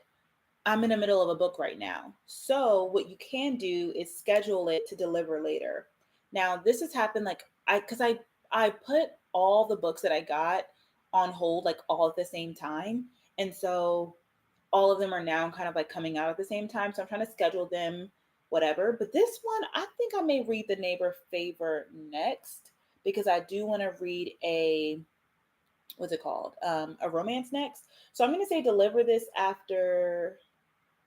I'm in the middle of a book right now. So what you can do is schedule it to deliver later. Now, this has happened like I put all the books that I got on hold like all at the same time. And so all of them are now kind of like coming out at the same time. So I'm trying to schedule them whatever. But this one, I think I may read The Neighbor Favor next, because I do want to read a what's it called? A romance next. So I'm going to say deliver this after,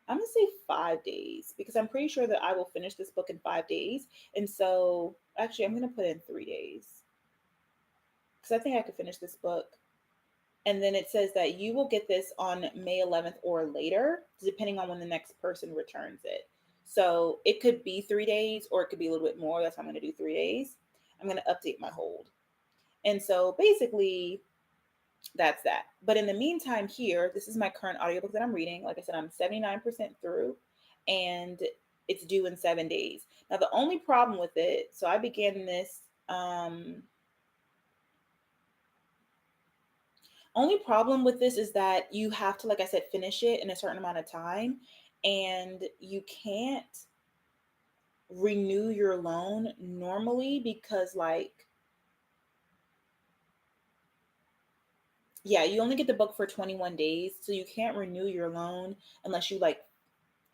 I'm gonna say 5 days, because I'm pretty sure that I will finish this book in 5 days. And so actually I'm gonna put in 3 days, because I think I could finish this book. And then it says that you will get this on May 11th or later, depending on when the next person returns it. So it could be 3 days or it could be a little bit more. That's why I'm gonna do 3 days. I'm gonna update my hold. And so basically that's that. But in the meantime, here, this is my current audiobook that I'm reading. Like I said, I'm 79% through, and it's due in 7 days. Now, the only problem with it, so I began this, only problem with this is that you have to, like I said, finish it in a certain amount of time, and you can't renew your loan normally because, like, yeah, you only get the book for 21 days, so you can't renew your loan unless you like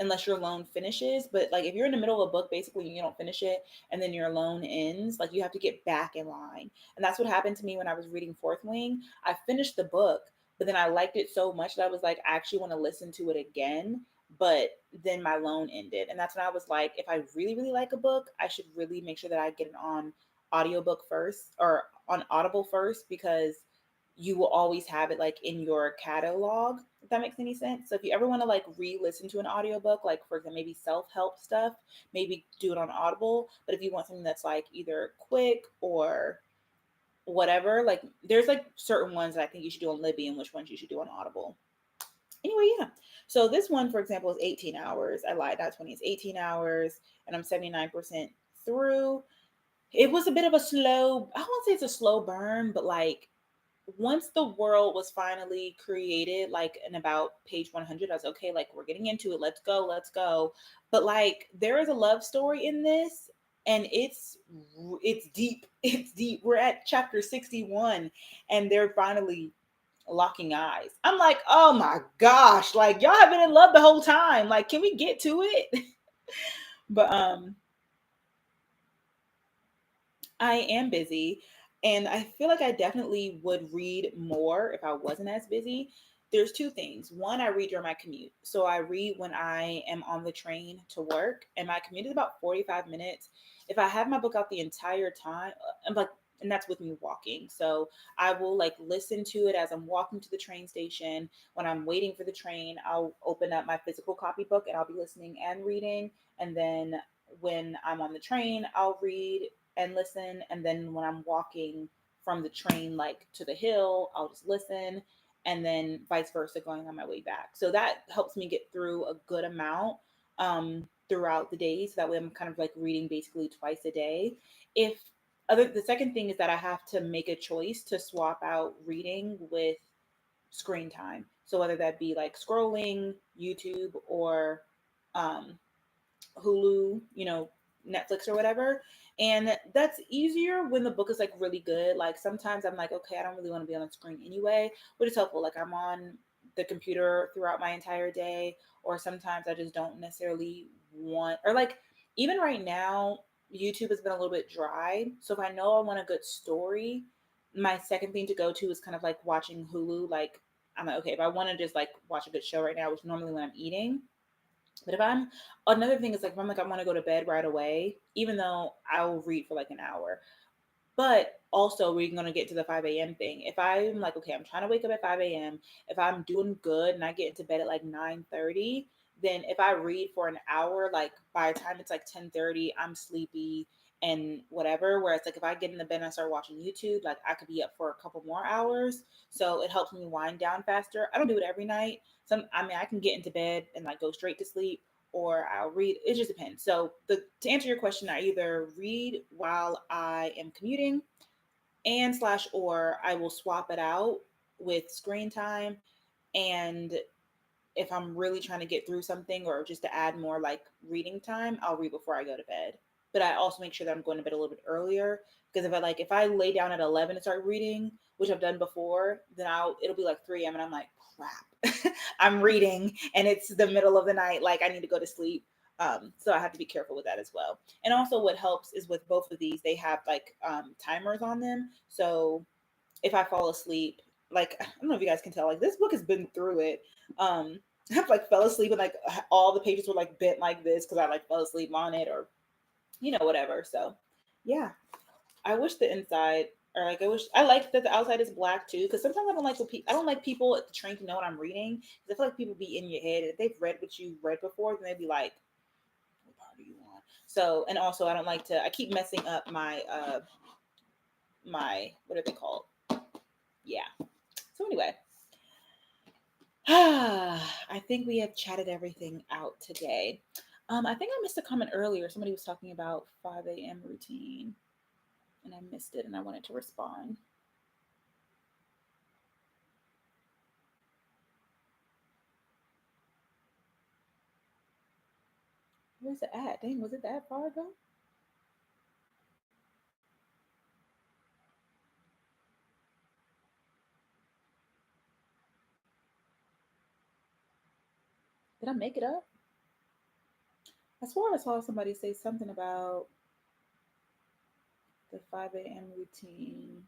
unless your loan finishes. But like if you're in the middle of a book, basically you don't finish it and then your loan ends, like you have to get back in line. And that's what happened to me when I was reading Fourth Wing. I finished the book, but then I liked it so much that I was like, I actually want to listen to it again. But then my loan ended. And that's when I was like, if I really, really like a book, I should really make sure that I get it on audiobook first, or on Audible first, because you will always have it like in your catalog, if that makes any sense. So if you ever want to like re-listen to an audiobook, like for example maybe self-help stuff, maybe do it on Audible. But if you want something that's like either quick or whatever, like there's like certain ones that I think you should do on Libby and which ones you should do on Audible. Anyway, yeah. So this one, for example, is 18 hours. I lied, not 20, it's 18 hours, and I'm 79% through. It was a bit of a slow, I won't say it's a slow burn, but like once the world was finally created, like in about page 100, I was okay, like we're getting into it. Let's go, let's go. But like there is a love story in this, and it's deep. It's deep. We're at chapter 61, and they're finally locking eyes. I'm like, oh my gosh, like y'all have been in love the whole time. Like, can we get to it? But I am busy, and I feel like I definitely would read more if I wasn't as busy. There's two things. One, I read during my commute. So I read when I am on the train to work, and my commute is about 45 minutes. If I have my book out the entire time, I'm like, and that's with me walking. So I will like listen to it as I'm walking to the train station. When I'm waiting for the train, I'll open up my physical copybook and I'll be listening and reading. And then when I'm on the train, I'll read and listen. And then when I'm walking from the train like to the hill, I'll just listen. And then vice versa going on my way back. So that helps me get through a good amount throughout the day. So that way I'm kind of like reading basically twice a day. If the second thing is that I have to make a choice to swap out reading with screen time. So whether that be like scrolling YouTube or um, Hulu, Netflix or whatever. And that's easier when the book is like really good. Like sometimes I'm like, okay, I don't really want to be on the screen anyway, but it's helpful. Like I'm on the computer throughout my entire day, or sometimes I just don't necessarily want, or like even right now, YouTube has been a little bit dry. So if I know I want a good story, my second thing to go to is kind of like watching Hulu. Like I'm like, okay, if I want to just like watch a good show right now, which normally when I'm eating, but if I'm another thing is like if I'm like I want to go to bed right away, even though I will read for like an hour. But also we're gonna get to the 5 a.m. thing. If I'm like, okay, I'm trying to wake up at 5 a.m. If I'm doing good and I get into bed at like 9:30, then if I read for an hour, like by the time it's like 10:30, I'm sleepy and whatever. Whereas like if I get in the bed and I start watching YouTube, like I could be up for a couple more hours. So it helps me wind down faster. I don't do it every night. I can get into bed and like go straight to sleep, or I'll read. It just depends. So to answer your question, I either read while I am commuting and slash or I will swap it out with screen time. And if I'm really trying to get through something or just to add more like reading time, I'll read before I go to bed. But I also make sure that I'm going to bed a little bit earlier, because if I lay down at 11 and start reading, which I've done before, then it'll be like 3 a.m. and I'm like, crap. I'm reading and it's the middle of the night, like I need to go to sleep. So I have to be careful with that as well. And also what helps is with both of these, they have like timers on them. So if I fall asleep, like I don't know if you guys can tell, like this book has been through it. I've like fell asleep and like all the pages were like bent like this because I like fell asleep on it, or whatever. So yeah, I wish the inside, or like I like that the outside is black too, because sometimes I don't like people at the train to know what I'm reading, because I feel like people be in your head, and if they've read what you read before, then they'd be like, what part do you want? So, and also I keep messing up my what are they called? Yeah. So anyway, I think we have chatted everything out today. I think I missed a comment earlier. Somebody was talking about 5 a.m. routine, and I missed it, and I wanted to respond. Where's it at? Dang, was it that far ago? Did I make it up? I swore I saw somebody say something about the 5 a.m. routine.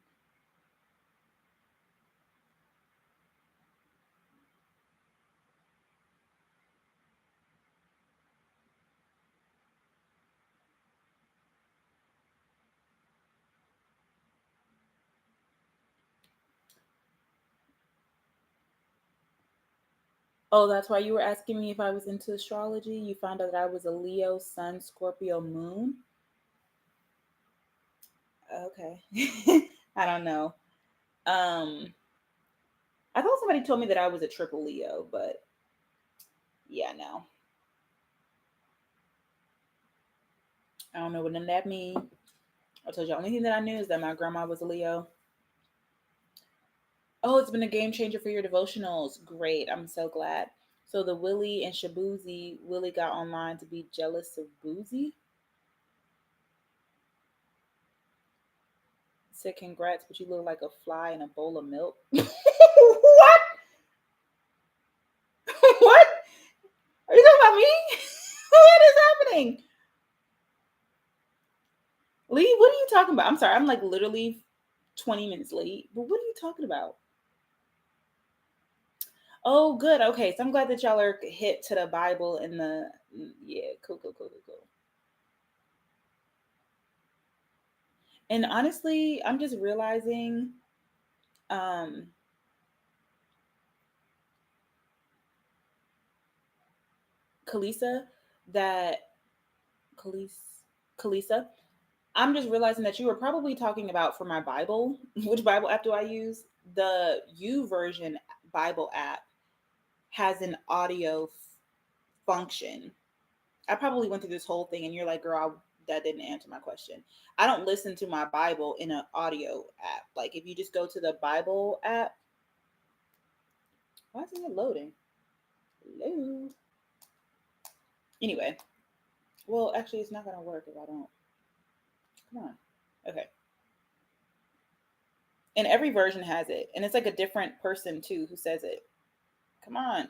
Oh, that's why you were asking me if I was into astrology. You found out that I was a Leo, Sun, Scorpio, Moon. Okay. I don't know. Um, I thought somebody told me that I was a triple Leo, but yeah, no. I don't know what none of that means. I told you the only thing that I knew is that my grandma was a Leo. Oh, it's been a game changer for your devotionals. Great. I'm so glad. So the Willie and Shabuzi, Willie got online to be jealous of Boozy. Said congrats, but you look like a fly in a bowl of milk. What? What? Are you talking about me? What is happening? Lee, what are you talking about? I'm sorry, I'm like literally 20 minutes late. But what are you talking about? Oh, good. Okay, so I'm glad that y'all are hit to the Bible and the yeah, cool, cool, cool, cool, cool. And honestly, I'm just realizing, um, Kalisa, that Kalisa, Kalisa, I'm just realizing that you were probably talking about for my Bible. Which Bible app do I use? The U version Bible app has an audio function. I probably went through this whole thing and you're like, girl, that didn't answer my question. I don't listen to my Bible in an audio app. Like if you just go to the Bible app, why isn't it loading? Hello. Anyway, well, actually, it's not going to work if I don't. Come on. Okay. And every version has it. And it's like a different person too who says it. Come on.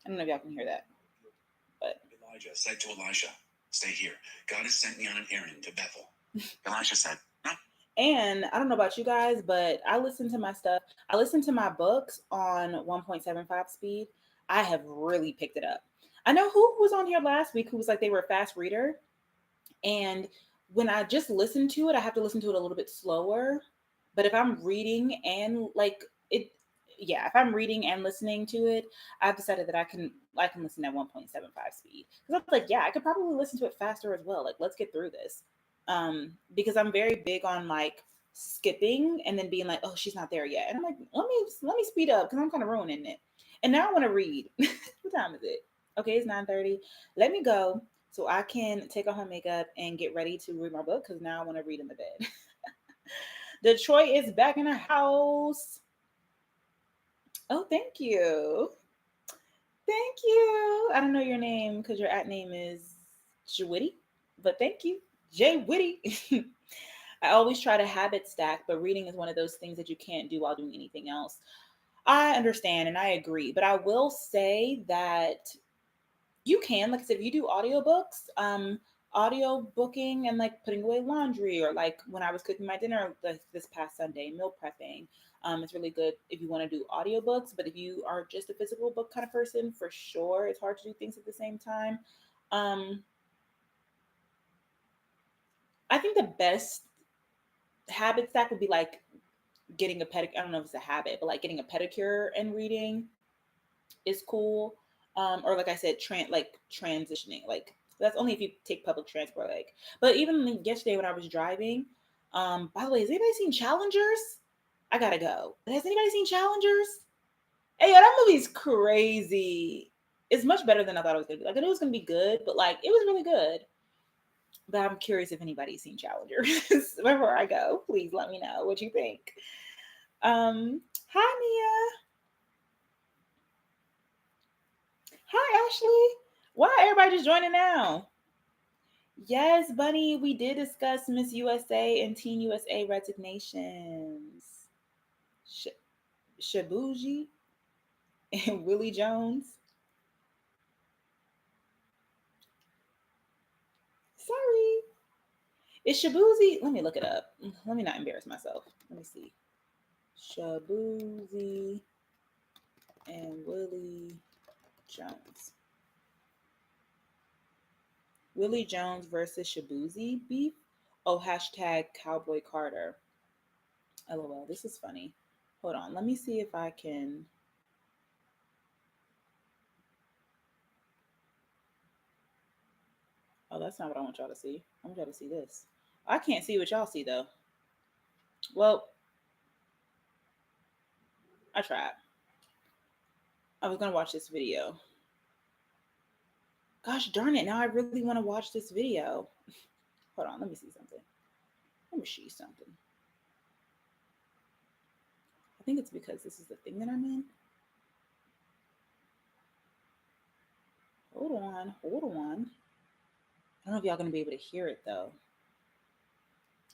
I don't know if y'all can hear that, but Elijah said to Elisha, "Stay here. God has sent me on an errand to Bethel." Elisha said, "No." And I don't know about you guys, but I listen to my stuff. I listen to my books on 1.75 speed. I have really picked it up. I know who was on here last week who was like they were a fast reader. And when I just listen to it, I have to listen to it a little bit slower. But if I'm reading and like it, yeah, if I'm reading and listening to it, I've decided that I can listen at 1.75 speed. Because I was like, yeah, I could probably listen to it faster as well. Like, let's get through this. Because I'm very big on like skipping and then being like, oh, she's not there yet. And I'm like, let me speed up because I'm kind of ruining it. And now I want to read. What time is it? Okay, it's 9:30. Let me go so I can take off my makeup and get ready to read my book because now I want to read in the bed. Detroit is back in the house. Oh, thank you. Thank you. I don't know your name because your at name is Jwitty, but thank you. Jay Witty. I always try to habit stack, but reading is one of those things that you can't do while doing anything else. I understand and I agree, but I will say that you can, like I said, if you do audiobooks, audio booking and like putting away laundry, or like when I was cooking my dinner this past Sunday, meal prepping, it's really good if you want to do audiobooks. But if you are just a physical book kind of person, for sure it's hard to do things at the same time. um I think the best habit stack would be like getting a pedicure. I don't know if it's a habit, but like getting a pedicure and reading is cool. Or like I said, like transitioning. Like that's only if you take public transport. Like, but even yesterday when I was driving, by the way, has anybody seen Challengers? I gotta go. Has anybody seen Challengers? Hey, yo, that movie's crazy. It's much better than I thought it was gonna be. Like I knew it was gonna be good, but like it was really good. But I'm curious if anybody's seen Challengers. Before I go, please let me know what you think. Hi Nia. Hi Ashley. Why everybody just joining now? Yes, Bunny, we did discuss Miss USA and Teen USA resignations. Sh- Shabuji and Willie Jones. Sorry. Is Shabuzi? Let me look it up. Let me not embarrass myself. Let me see. Shabuzi and Willie Jones. Willie Jones versus Shabuzi beef? Oh, hashtag Cowboy Carter. LOL. This is funny. Hold on. Let me see if I can. Oh, that's not what I want y'all to see. I want y'all to see this. I can't see what y'all see though. Well, I tried. I was gonna watch this video. Gosh darn it! Now I really want to watch this video. Hold on, let me see something. promise you something. I think it's because this is the thing that I'm in. Hold on, hold on. I don't know if y'all gonna be able to hear it though.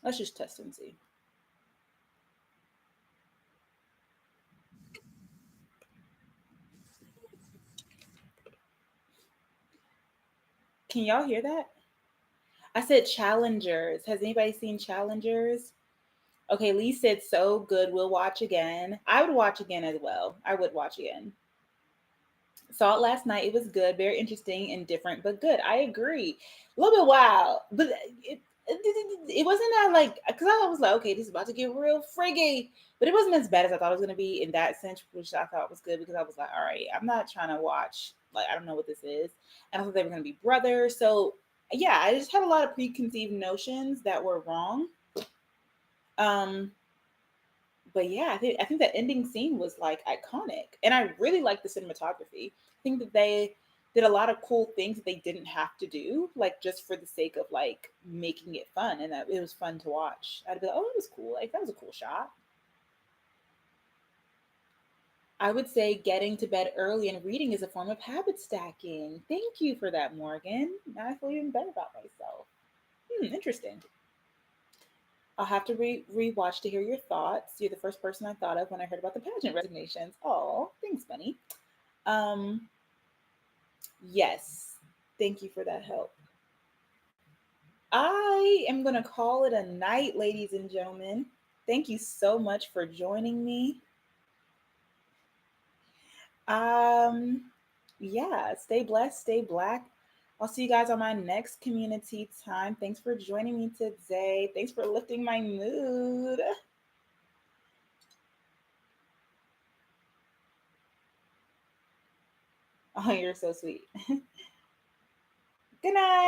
Let's just test and see. Can y'all hear that? I said Challengers. Has anybody seen Challengers? Okay, Lee said so good. We'll watch again. I would watch again as well. I would watch again. Saw it last night. It was good, very interesting and different, but good. I agree. A little bit wild, but it wasn't that like because I was like, okay, this is about to get real friggy, but it wasn't as bad as I thought it was gonna be in that sense, which I thought was good because I was like, all right, I'm not trying to watch like I don't know what this is, and I thought they were gonna be brothers. So yeah, I just had a lot of preconceived notions that were wrong. Um, but yeah, I think that ending scene was like iconic, and I really like the cinematography. I think that they did a lot of cool things that they didn't have to do, like just for the sake of like making it fun, and that it was fun to watch. I'd be like, oh, it was cool. Like that was a cool shot. I would say getting to bed early and reading is a form of habit stacking. Thank you for that, Morgan. Now I feel even better about myself. Interesting. I'll have to rewatch to hear your thoughts. You're the first person I thought of when I heard about the pageant resignations. Oh, thanks, Bunny. Um, yes, thank you for that help. I am gonna call it a night, ladies and gentlemen. Thank you so much for joining me. Um, yeah, stay blessed, stay black. I'll see you guys on my next community time. Thanks for joining me today. Thanks for lifting my mood. Oh, you're so sweet. Good night.